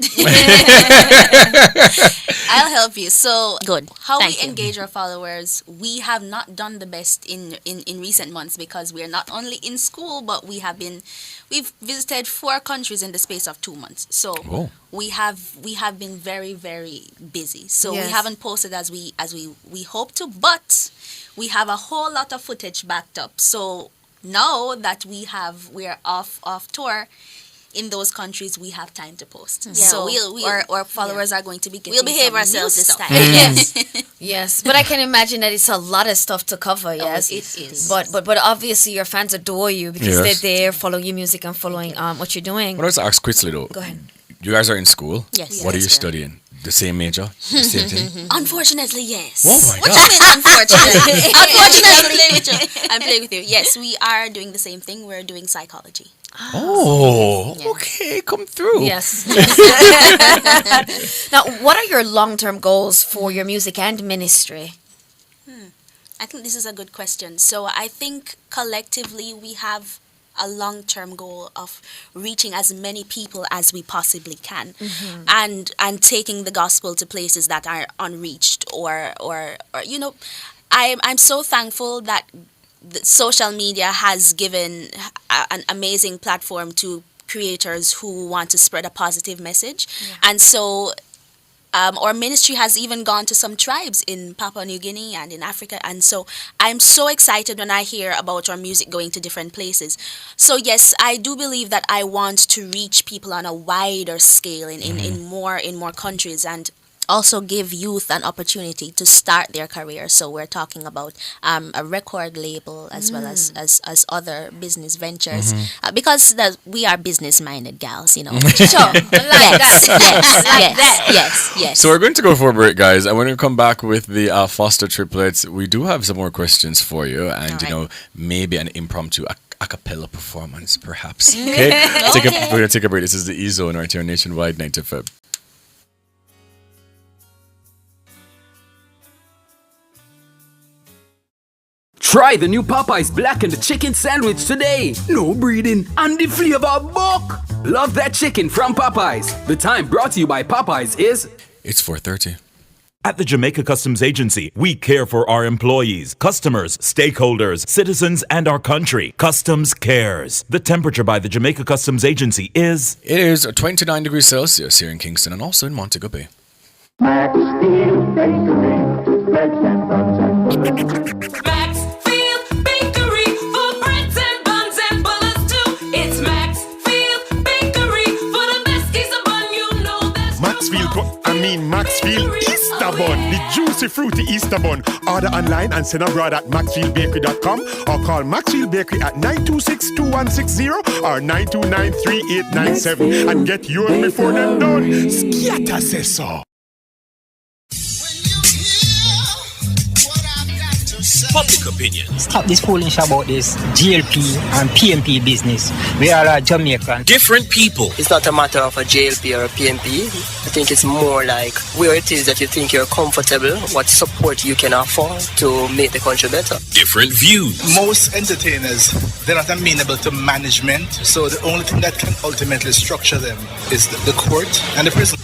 I'll help you. So, Good. How Thank we you. engage our followers, we have not done the best in recent months because we are not only in school, but we've visited 4 countries in the space of 2 months. So Oh. we have been very, very busy. So Yes. we haven't posted as we hope to, but we have a whole lot of footage backed up. So now that we're off tour in those countries, we have time to post. Yeah, So we'll- our followers are going to be getting We'll behave some new ourselves this stuff. time. Yes. Yes, but I can imagine that it's a lot of stuff to cover. Yes, it is. But obviously your fans adore you because Yes. they're there following your music and following what you're doing. What I was ask quickly though. Go ahead. You guys are in school. Yes. What are Yes, you we are. studying? The same major? The same thing? Unfortunately, yes. Oh my What God. you mean, unfortunately? Unfortunately. Unfortunately. I'm playing with you. Yes, we are doing the same thing. We're doing psychology. Oh, okay, come through. Yes. Now, what are your long-term goals for your music and ministry? I think this is a good question. So I think collectively we have a long-term goal of reaching as many people as we possibly can, and taking the gospel to places that are unreached, or you know, I'm so thankful that the social media has given an amazing platform to creators who want to spread a positive message, and so. Our ministry has even gone to some tribes in Papua New Guinea and in Africa. And so I'm so excited when I hear about our music going to different places. So yes, I do believe that I want to reach people on a wider scale in more countries, and also give youth an opportunity to start their career. So we're talking about a record label as well as other business ventures, because we are business-minded gals, you know. Sure, Yes. So we're going to go for a break, guys. And when we come back with the Foster triplets, we do have some more questions for you, and you know, maybe an impromptu a cappella performance, perhaps. Okay, we're gonna take a break. This is the E Zone right here on Nationwide 90 FM. Try the new Popeyes blackened chicken sandwich today. No breeding and the flavor buck. Love that chicken from Popeyes. The time brought to you by Popeyes is... It's 4:30. At the Jamaica Customs Agency, we care for our employees, customers, stakeholders, citizens, and our country. Customs cares. The temperature by the Jamaica Customs Agency is... It is 29 degrees Celsius here in Kingston and also in Montego Bay. Maxfield Bakery for breads and buns and bullets too. It's Maxfield Bakery for the best piece of bun, you know that's Maxfield Easter Bun, the juicy fruity Easter bun. Order online and send abroad at maxfieldbakery.com or call Maxfield Bakery at 926-2160 or 929-3897 and get yours before they're done. Skiata says so. Public opinion. Stop this foolish about this GLP and PMP business. We are a Jamaican. Different people. It's not a matter of a JLP or a PMP. I think it's more like where it is that you think you're comfortable, what support you can afford to make the country better. Different views. Most entertainers, they're not amenable to management, so the only thing that can ultimately structure them is the court and the prison.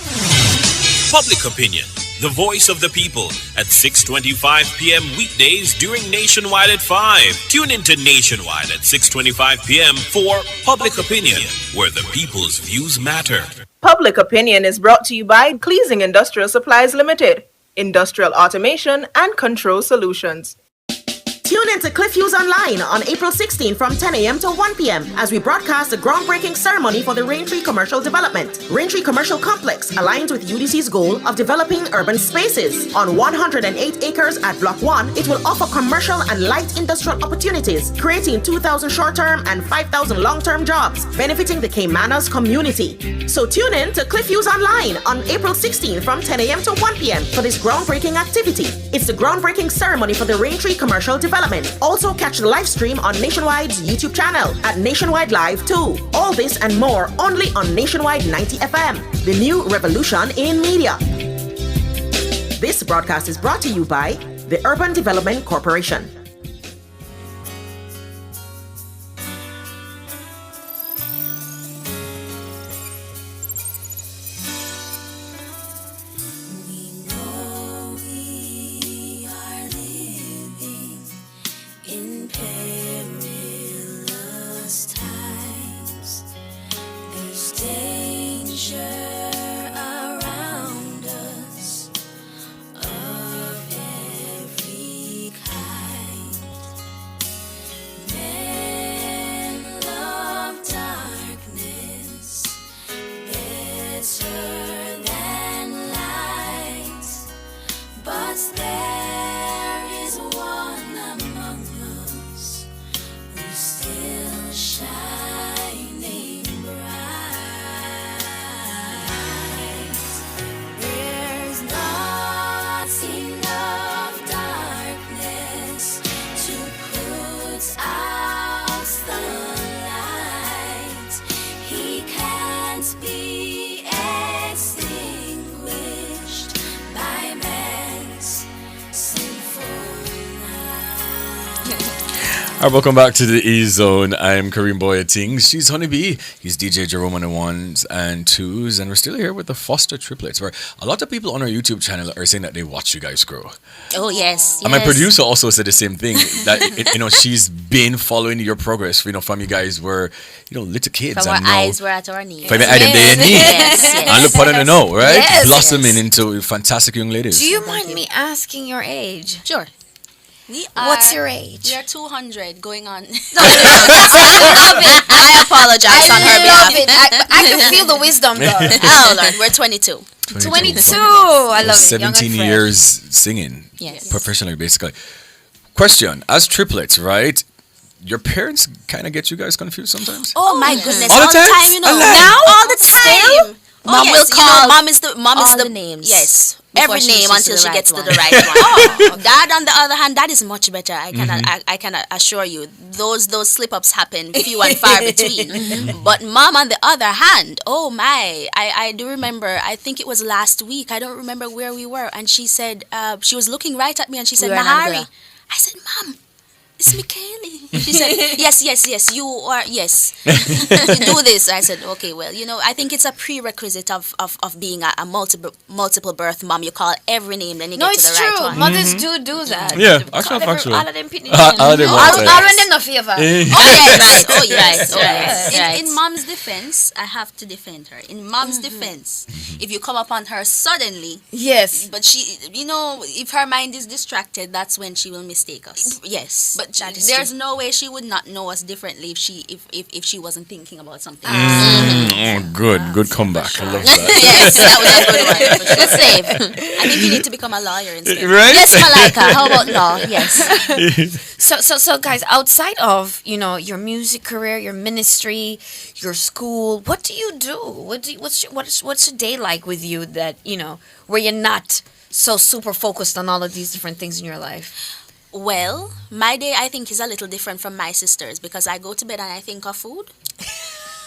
Public opinion. The voice of the people at 6:25 p.m. weekdays during Nationwide at 5. Tune into Nationwide at 6:25 p.m. for Public Opinion, where the people's views matter. Public Opinion is brought to you by Cleasing Industrial Supplies Limited, Industrial Automation and Control Solutions. Tune in to Cliff Hughes Online on April 16 from 10 a.m. to 1 p.m. as we broadcast the groundbreaking ceremony for the Raintree Commercial Development. Raintree Commercial Complex aligns with UDC's goal of developing urban spaces. On 108 acres at Block 1, it will offer commercial and light industrial opportunities, creating 2,000 short-term and 5,000 long-term jobs, benefiting the Caymanas community. So tune in to Cliff Hughes Online on April 16 from 10 a.m. to 1 p.m. for this groundbreaking activity. It's the groundbreaking ceremony for the Raintree Commercial Development. Also catch the live stream on Nationwide's YouTube channel at Nationwide Live 2. All this and more only on Nationwide 90 FM, the new revolution in media. This broadcast is brought to you by the Urban Development Corporation. We know All right, welcome back to the E Zone. I'm Kareem Boyating. She's Honeybee. He's DJ Jerome on the ones and twos, and we're still here with the Foster triplets. Where a lot of people on our YouTube channel are saying that they watch you guys grow. Oh yes. And my producer also said the same thing. That she's been following your progress. From you guys were little kids. From and our now, eyes were at our knees. From your eye, them they in need. Yes. And look what I know, right? Yes. Blossoming into fantastic young ladies. Do you mind me asking your age? Sure. What's your age? We are 200 going on. I apologize on her behalf. Love it. I can feel the wisdom though. Oh Lord, we're 22. 22. I love it. Young and 17 fresh. years singing. Yes. Professionally, basically. Question: as triplets, right? Your parents kind of get you guys confused sometimes. Oh my goodness! All the time? Now all the time. Mom will call. Mom is the names. Yes, Before every she name reaches until to she the gets right to the one. right one. Dad, on the other hand, that is much better. I can Mhm. I can assure you, those slip ups happen few and far between. But Mom, on the other hand, oh my, I do remember. I think it was last week. I don't remember where we were, and she said she was looking right at me, and she said, We were in "Nahari." Angola. I said, "Mom, it's Michaeli." She said, yes, you are, yes. You do this. I said, okay, well, I think it's a prerequisite of being a multiple birth mom. You call every name, then you No, get to it's the right true. one. Mothers do that. Yeah, Call factual. all of them pitney All of them names. want All to- of them no favor. Oh yes, oh yes, oh Right. yes. In mom's defense, I have to defend her. In mom's defense, if you come upon her suddenly, Yes. but she, if her mind is distracted, that's when she will mistake us. Yes, But that is there's true. no way she would not know us differently if she wasn't thinking about something. Oh, good comeback. I love that. Yes, that was a good one. Good save. I think you need to become a lawyer instead. Right? Yes, Malika. How about law? Yes. So guys, outside of your music career, your ministry, your school, what do you do? What's your day like with you that where you're not so super focused on all of these different things in your life? Well, my day I think is a little different from my sister's because I go to bed and I think of food.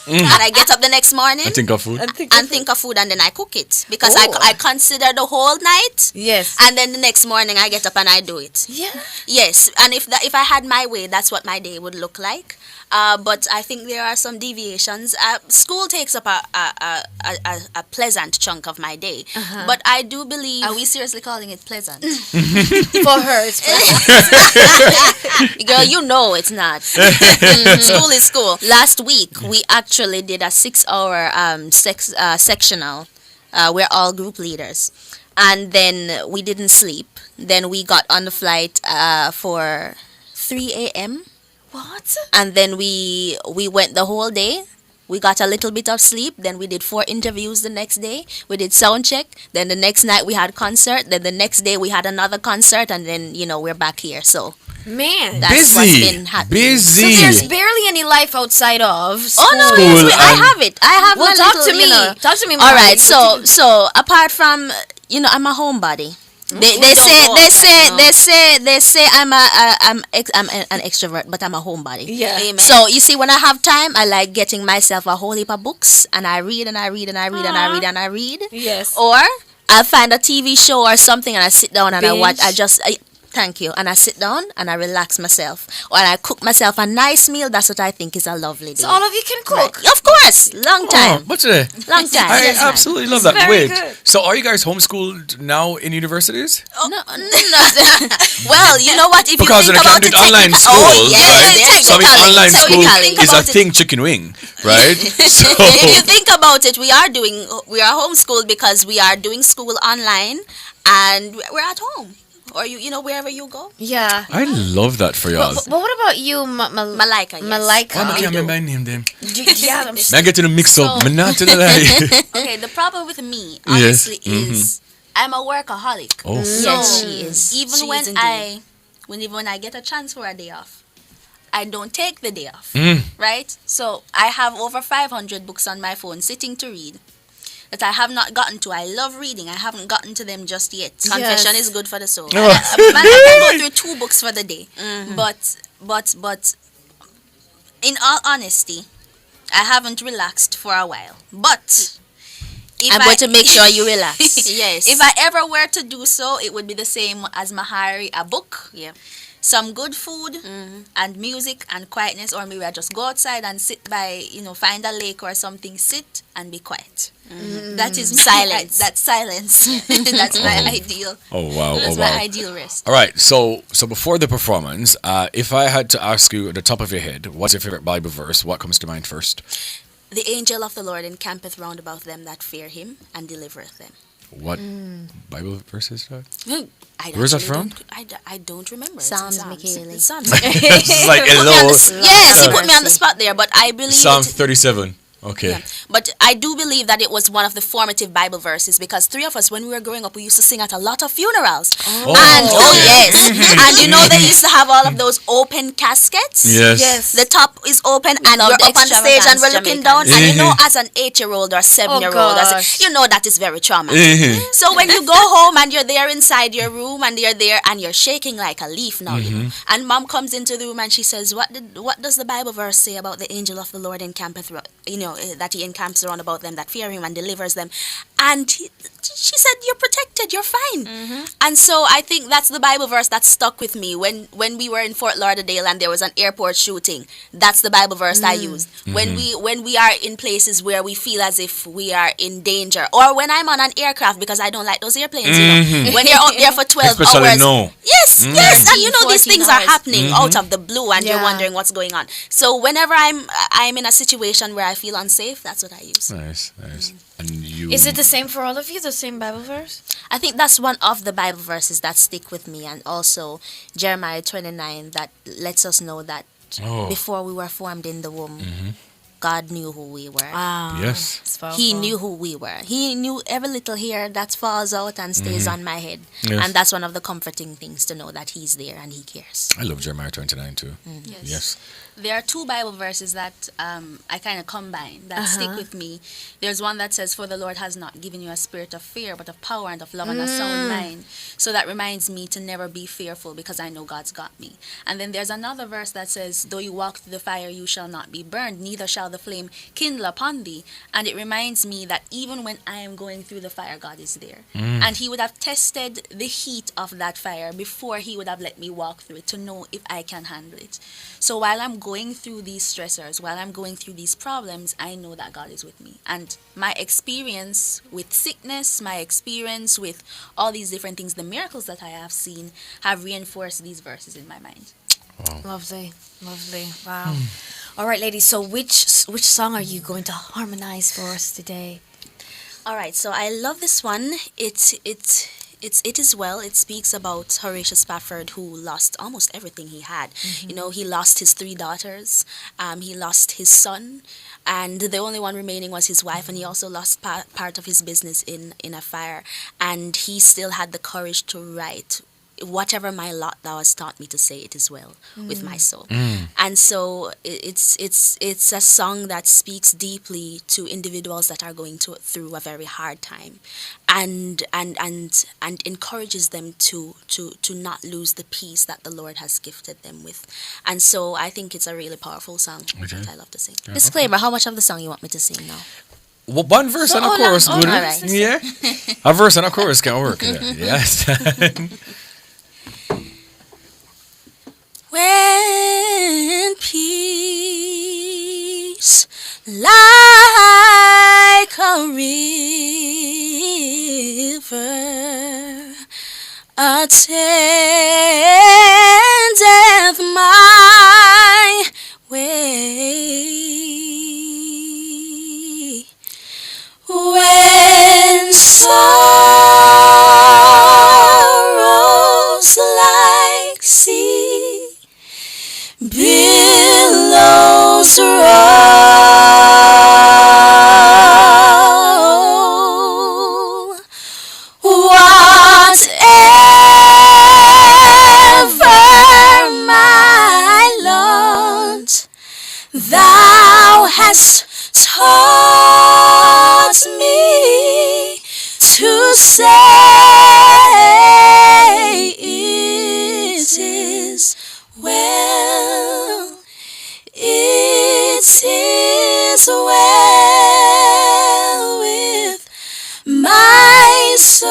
And I get up the next morning I think of food. and think of food and then I cook it because Oh. I consider the whole night. Yes. And then the next morning I get up and I do it. Yeah. Yes, and if I had my way, that's what my day would look like. But I think there are some deviations. School takes up a pleasant chunk of my day, but I do believe. Are we seriously calling it pleasant? For her, it's Girl, you know it's not. School is school. Last week we actually did a 6-hour sectional. We're all group leaders, and then we didn't sleep. Then we got on the flight for 3 a.m. What? And then we went the whole day. We got a little bit of sleep. Then we did 4 interviews the next day. We did sound check. Then the next night we had concert. Then the next day we had another concert. And then we're back here. So Man. that's what's been happening. So there's barely any life outside of school. Oh no, yes, I have it. I have. Well, my talk little, to me. Talk to me. All right. Marley. So apart from I'm a homebody. They say I'm an extrovert, but I'm a homebody. Yeah. Amen. So you see, when I have time, I like getting myself a whole heap of books, and I read and I read and I read and I read and I read. Yes. Or I'll find a TV show or something, and I sit down and I watch. Binge. Thank you. And I sit down and I relax myself, or I cook myself a nice meal. That's what I think is a lovely day. So all of you can cook. Of course, long time. What's it? Long time. I Yes, ma'am. absolutely love It's that. very Wait, good. so are you guys homeschooled now in universities? No. Well, you know what? If Because you they think can't about do it, online technically- school, oh, yes, right? So I mean, technically, online school technically. is a thing, chicken wing, right? So If you think about it, we are homeschooled because we are doing school online and we're at home. Or wherever you go. Yeah. I love that for y'all. But what about you, Malika? Yes. Malika? I can't remember my name then. Yeah, I'm Man, get to the mix up. Man, not to the lie. Okay, the problem with me, Yes. honestly, is I'm a workaholic. Oh. Yes, she is. Even She when is indeed. when I get a chance for a day off, I don't take the day off. Mm. Right? So I have over 500 books on my phone sitting to read that I have not gotten to. I love reading. I haven't gotten to them just yet. Confession is good for the soul. Oh. Man, I can go through 2 books for the day. But in all honesty, I haven't relaxed for a while. But I'm going to make sure you relax. Yes. If I ever were to do so, it would be the same as Mahari, a book. Yeah. some good food and music and quietness, or maybe I just go outside and sit by, find a lake or something, sit and be quiet. That is silence. That's silence. That's my ideal. Oh wow! That's my ideal rest. All right. So before the performance, if I had to ask you at the top of your head, what's your favorite Bible verse? What comes to mind first? The angel of the Lord encampeth round about them that fear him and delivereth them. What Bible verse is that? Where's that from? I don't remember. Psalms, Michaela. Michaela. Psalms. It's like hello. Yes, you put me on the spot there, but I believe Psalm 37. Okay. Yeah. But I do believe that it was one of the formative Bible verses, because three of us, when we were growing up, we used to sing at a lot of funerals. And yes, and they used to have all of those open caskets. Yes. The top is open and we're up on the stage and we're looking down. And as an 8-year-old or 7-year-old, that is very traumatic. So when you go home and you're there inside your room and you're there and you're shaking like a leaf now, and mom comes into the room and she says, what does the Bible verse say about the angel of the Lord encampeth, that he encamps around about them that fear him and delivers them? And she said, you're protected, you're fine. And so I think that's the Bible verse that stuck with me. When we were in Fort Lauderdale and there was an airport shooting, that's the Bible verse I used. When we are in places where we feel as if we are in danger, or when I'm on an aircraft, because I don't like those airplanes, when you're out there for 12 hours. Yes, and these things are happening out of the blue and you're wondering what's going on. So whenever I'm in a situation where I feel unsafe, that's what I use. Nice. And you? Is it the same for all of you, the same Bible verse? I think that's one of the Bible verses that stick with me, and also Jeremiah 29 that lets us know that before we were formed in the womb, God knew who we were. Yes. He knew who we were. He knew every little hair that falls out and stays on my head. Yes. And that's one of the comforting things, to know that he's there and he cares. I love Jeremiah 29 too. Yes. There are two Bible verses that I kind of combine that stick with me. There's one that says, for the Lord has not given you a spirit of fear, but of power and of love and a sound mind. So that reminds me to never be fearful, because I know God's got me. And then there's another verse that says, though you walk through the fire, you shall not be burned, neither shall the flame kindle upon thee. And it reminds me that even when I am going through the fire, God is there. And he would have tested the heat of that fire before he would have let me walk through it, to know if I can handle it. So while I'm going through these stressors, while I'm going through these problems, I know that God is with me. And my experience with sickness, my experience with all these different things, the miracles that I have seen, have reinforced these verses in my mind. Wow. Lovely. Wow. All right, ladies. So which song are you going to harmonize for us today? All right, so I love this one. It is well. It speaks about Horatius Spafford, who lost almost everything he had. He lost his 3 daughters. He lost his son, and the only one remaining was his wife. And he also lost part of his business in a fire. And he still had the courage to write, whatever my lot thou hast taught me to say, it is well with my soul. And so it's a song that speaks deeply to individuals that are going through a very hard time, and encourages them to not lose the peace that the Lord has gifted them with. And so I think it's a really powerful song that I love to sing. Disclaimer, how much of the song you want me to sing now? Well, one verse and a chorus, good. All right. Yeah, a verse and a chorus can work. Yes. When peace like a river attendeth my way, when sorrows like sea billows roll, whatever my lot thou hast taught me to say, it is well, it is well with my soul.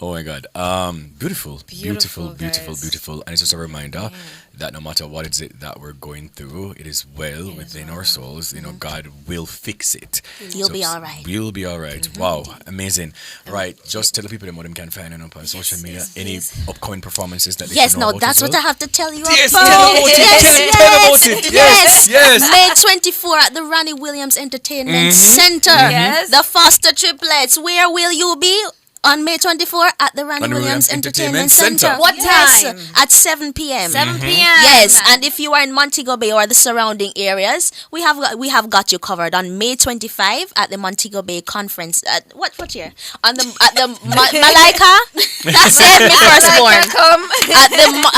Oh my God. Beautiful, beautiful, beautiful, guys. beautiful. And it's just a reminder that no matter what is it that we're going through, it is well within our souls. You know, God will fix it. You'll be all right. We'll be all right. Wow, amazing. Right, just tell the people what them can find on social media. Any upcoming performances that they Yes, should know now about that's as what well? I have to tell you Yes, about. tell them about it. Tell them about it. Yes, yes. May 24 at the Ronnie Williams Entertainment Center. Yes. The Foster Triplets. Where will you be? On May 24 at the Ronnie Williams Entertainment Center. What Yes, time? at 7 p.m. 7 p.m. Yes, and if you are in Montego Bay or the surrounding areas, we have got you covered on May 25 at the Montego Bay Conference. What year? On the Malaika. Save me firstborn.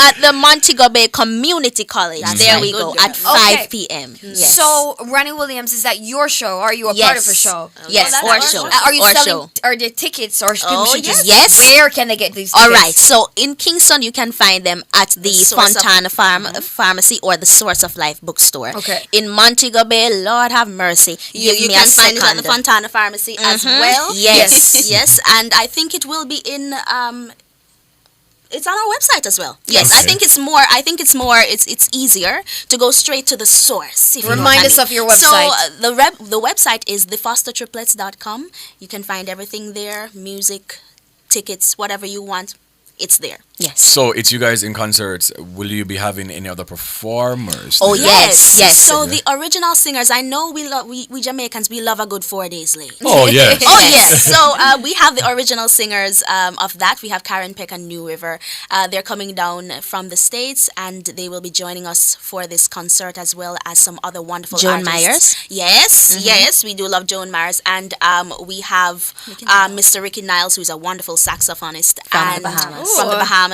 at the Montego Bay Community College. There we go at 5 p.m. Yes. So, Ronnie Williams, is that your show? Are you a part of a show? Yes, our show. Are you Our selling? show. Are there tickets or people should just? yes. Where can they get these? All tickets? right. So in Kingston, you can find them at the Source of- Fontana Pharmacy or the Source of Life bookstore. Okay. In Montego Bay, Lord have mercy. You give me can a find it at the second. Fontana Pharmacy as well. Yes. Yes, and I think it will be in it's on our website as well. Yes, Okay. I think it's easier to go straight to the source. If you know Remind what I us mean. of your So website. the website is thefostertriplets.com. You can find everything there, music, tickets, whatever you want. It's there. Yes. So it's you guys in concerts. Will you be having any other performers? Oh, there? yes. So the original singers, I know we Jamaicans, we love a good 4 days late. Oh, yes. Oh yes. So we have the original singers of that. We have Karen Peck and New River. They're coming down from the States and they will be joining us for this concert as well as some other wonderful Joan artists. Myers? Yes, yes, we do love Joan Myers. And we have Mr. Ricky Niles, who's a wonderful saxophonist From the and Bahamas. from the Bahamas.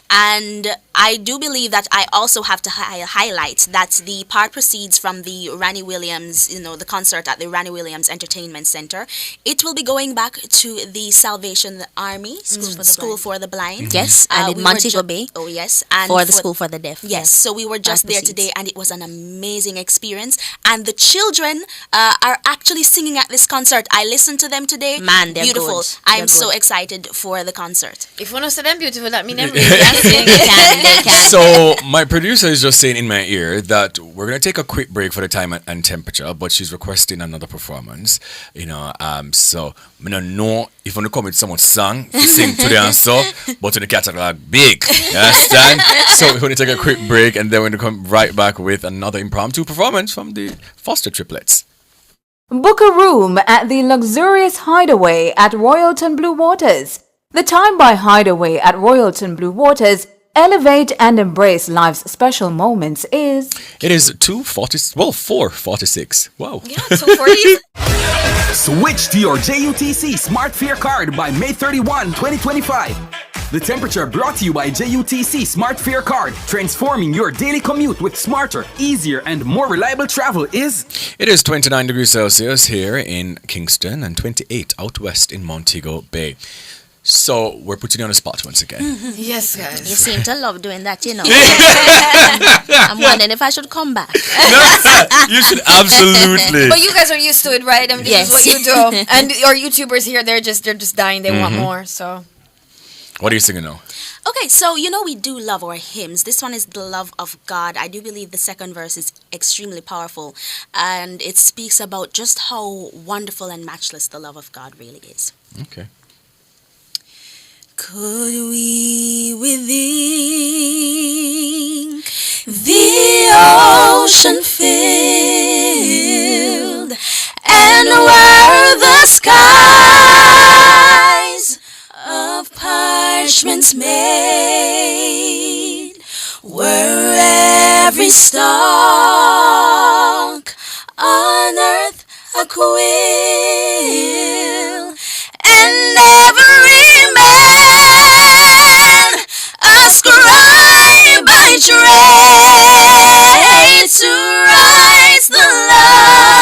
And I do believe that I also have to highlight that the part proceeds from the Ronnie Williams, the concert at the Ronnie Williams Entertainment Center. It will be going back to the Salvation Army School for the Blind. Yes, and in we were Montego Bay. Oh yes, and For the School for the Deaf. Yes, so we were just there proceeds. today, and it was an amazing experience. And the children are actually singing at this concert. I listened to them today. Man, they're beautiful. good. I'm They're so good. excited for the concert. If one of them beautiful, that mean them really They can. So my producer is just saying in my ear that we're gonna take a quick break for the time and temperature, but she's requesting another performance. So I don't know if you want to come with someone's song, to sing today and so, but in the catalog big. You understand? So we're gonna take a quick break and then we're gonna come right back with another impromptu performance from the Foster Triplets. Book a room at the luxurious Hideaway at Royalton Blue Waters. The time by Hideaway at Royalton Blue Waters. Elevate and embrace life's special moments is... It is 4:46. Wow. Yeah, 2:40. Switch to your JUTC Smart Fare Card by May 31, 2025. The temperature brought to you by JUTC Smart Fare Card. Transforming your daily commute with smarter, easier, and more reliable travel is... It is 29 degrees Celsius here in Kingston and 28 out west in Montego Bay. So we're putting you on the spot once again. Yes, guys. You seem to love doing that, I'm wondering if I should come back. You should absolutely. But you guys are used to it, right? I mean, this is what you do. And our YouTubers here, they're just dying. They want more. So. What are you singing now? Okay, so we do love our hymns. This one is the love of God. I do believe the second verse is extremely powerful, and it speaks about just how wonderful and matchless the love of God really is. Okay. Could we within the ocean filled, and were the skies of parchments made, were every stalk on earth a quill, and every man a scribe by trade to rise the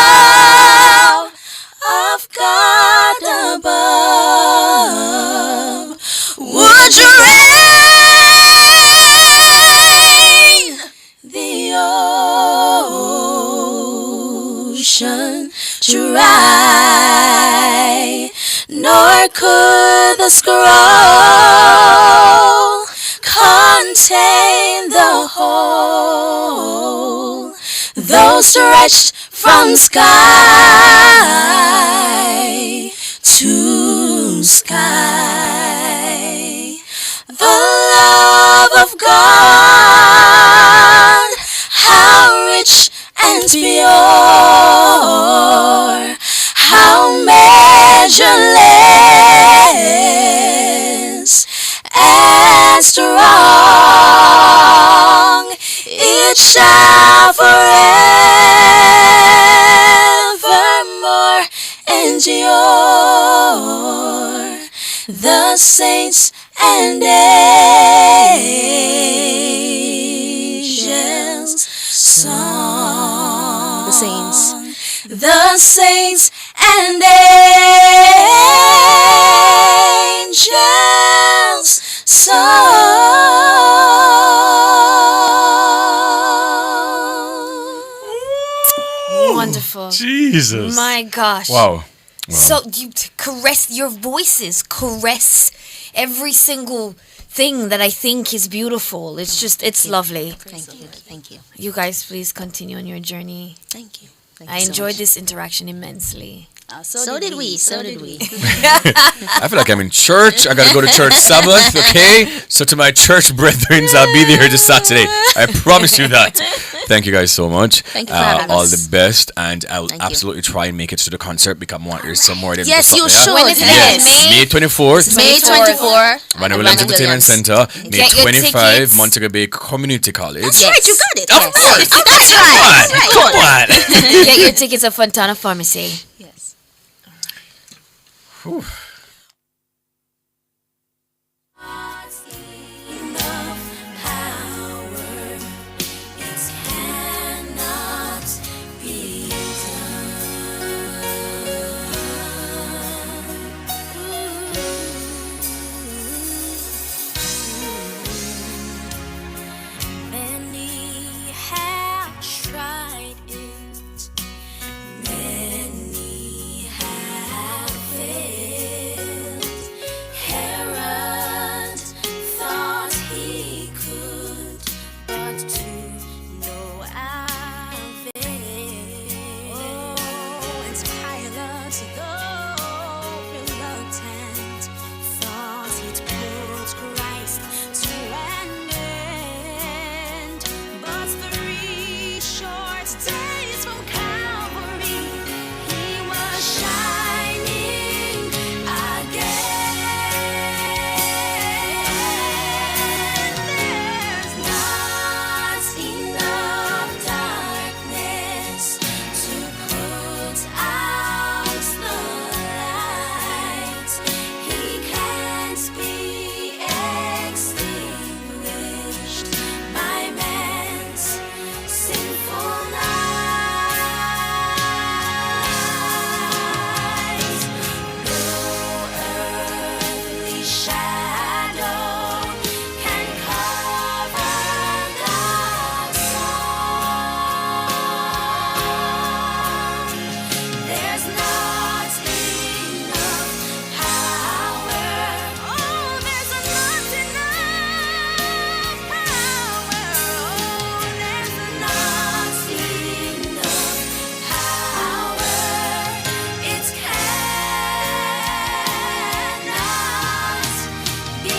love of God above, would you rain the ocean dry Where could the scroll contain the whole, though stretched from sky to sky? The love of God, how rich and pure, how measureless and strong, it shall forevermore endure. The saints and angels song. The saints and angels song. Wonderful. Jesus. My gosh. Wow. So you caress your voices, caress every single thing that I think is beautiful. It's just, it's lovely. Thank you. You guys, please continue on your journey. Thank you. I enjoyed this interaction immensely. So did we. I feel like I'm in church. I gotta go to church Sabbath, okay? So to my church brethren, I'll be there this Saturday. I promise you that. Thank you guys so much. Thank you for having all us. the best, and I will absolutely try and make it to the concert because I want to hear some more. Yes, you should. When is it? Yes, May 24th. May 24. Van Williams Entertainment Center. May Get your 25, tickets. Montego Bay Community College. That's right, you got it. Of course. That's right. Come on. Get your tickets at Fontana Pharmacy. Yes. Whew. Many have tried it, many have failed. Herod thought he could, but to no avail. Oh, and Pilate, though reluctant, thought he'd put Christ to an end. But 3 short days from Calvary, he was shining again. There's not enough darkness to put out the light. He can't be extinguished by man's sinful night. No earthly shadow can cover God's song. There's not enough power. Oh, there's not enough power. Oh, there's not enough power. It cannot be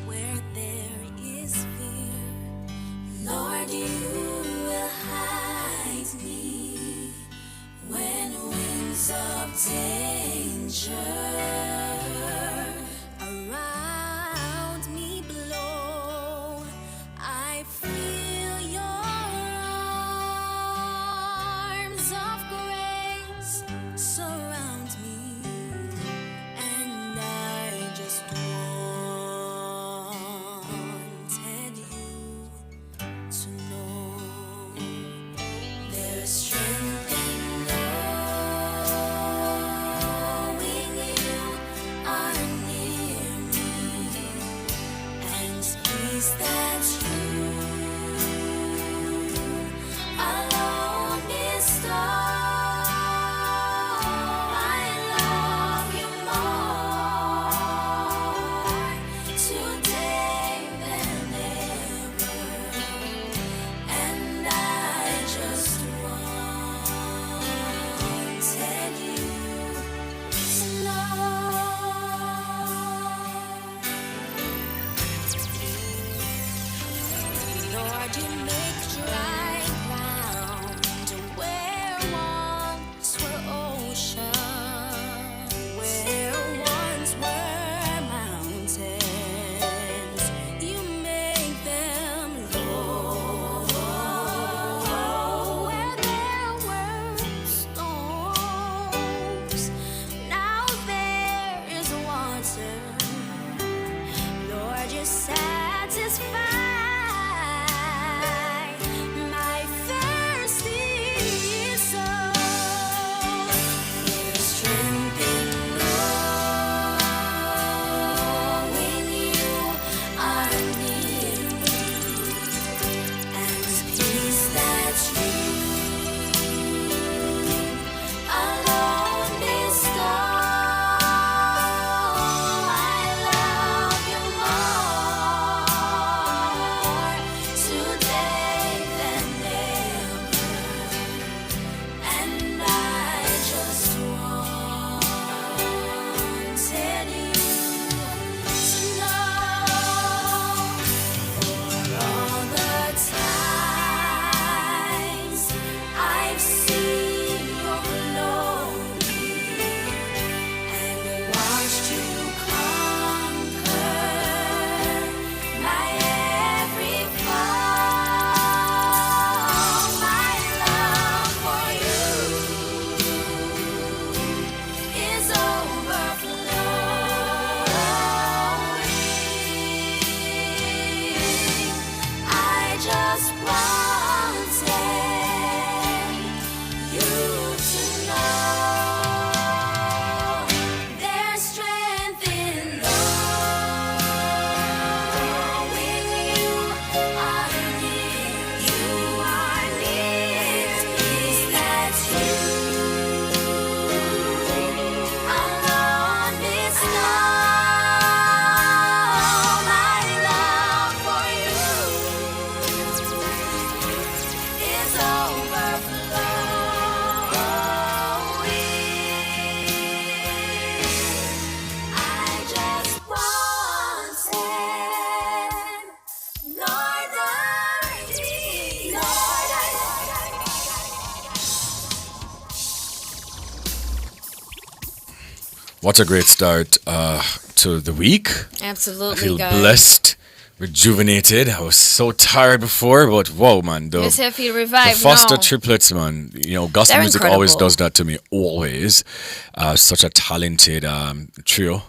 where there is fear, Lord, you will hide me when winds of danger around me blow. I feel your you make dry ground where once were oceans, where once were mountains. You make them low. Where there were storms, now there is water. Lord, you satisfy my thirsty soul. There's strength in knowing you are near me, and peace that you alone bestow. I love you more today than ever, and I just wanted you to know. For all the times I've seen your glory and watched you conquer my every fall. My love for you is overflowing. I just wanted you to know there's strength in knowing you are near. You are near. Peace that you alone bestow. My love for you is overflowing. I just wanted, Lord, I need, Lord, I What a great start to the week. Absolutely, I feel guys. blessed, rejuvenated. I was so tired before, but whoa, man. The, Yes, I feel revived the Foster now. triplets, man. You know, gospel They're music always incredible. does that to me, always. Such a talented trio.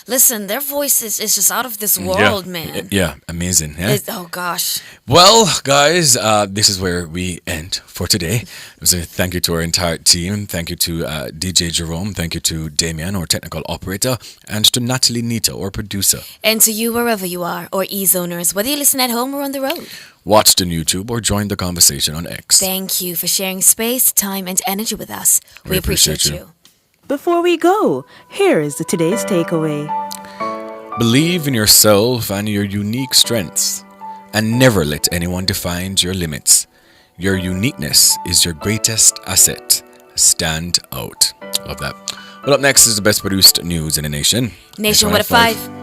Listen, their voice is just out of this Yeah. world, man. Yeah, amazing. Yeah. Oh gosh. Well, guys, this is where we end for today. So thank you to our entire team. Thank you to DJ Jerome. Thank you to Damian, our technical operator, and to Natalie Nita, our producer. And to you, wherever you are, or e-zoners, whether you listen at home or on the road, Watch on YouTube or join the conversation on X. thank you for sharing space, time, and energy with us. We appreciate you. Before we go, here is today's takeaway. Believe in yourself and your unique strengths, and never let anyone define your limits. Your uniqueness is your greatest asset. Stand out. Love that. Well, up next is the best produced news in the nation. Nation 105.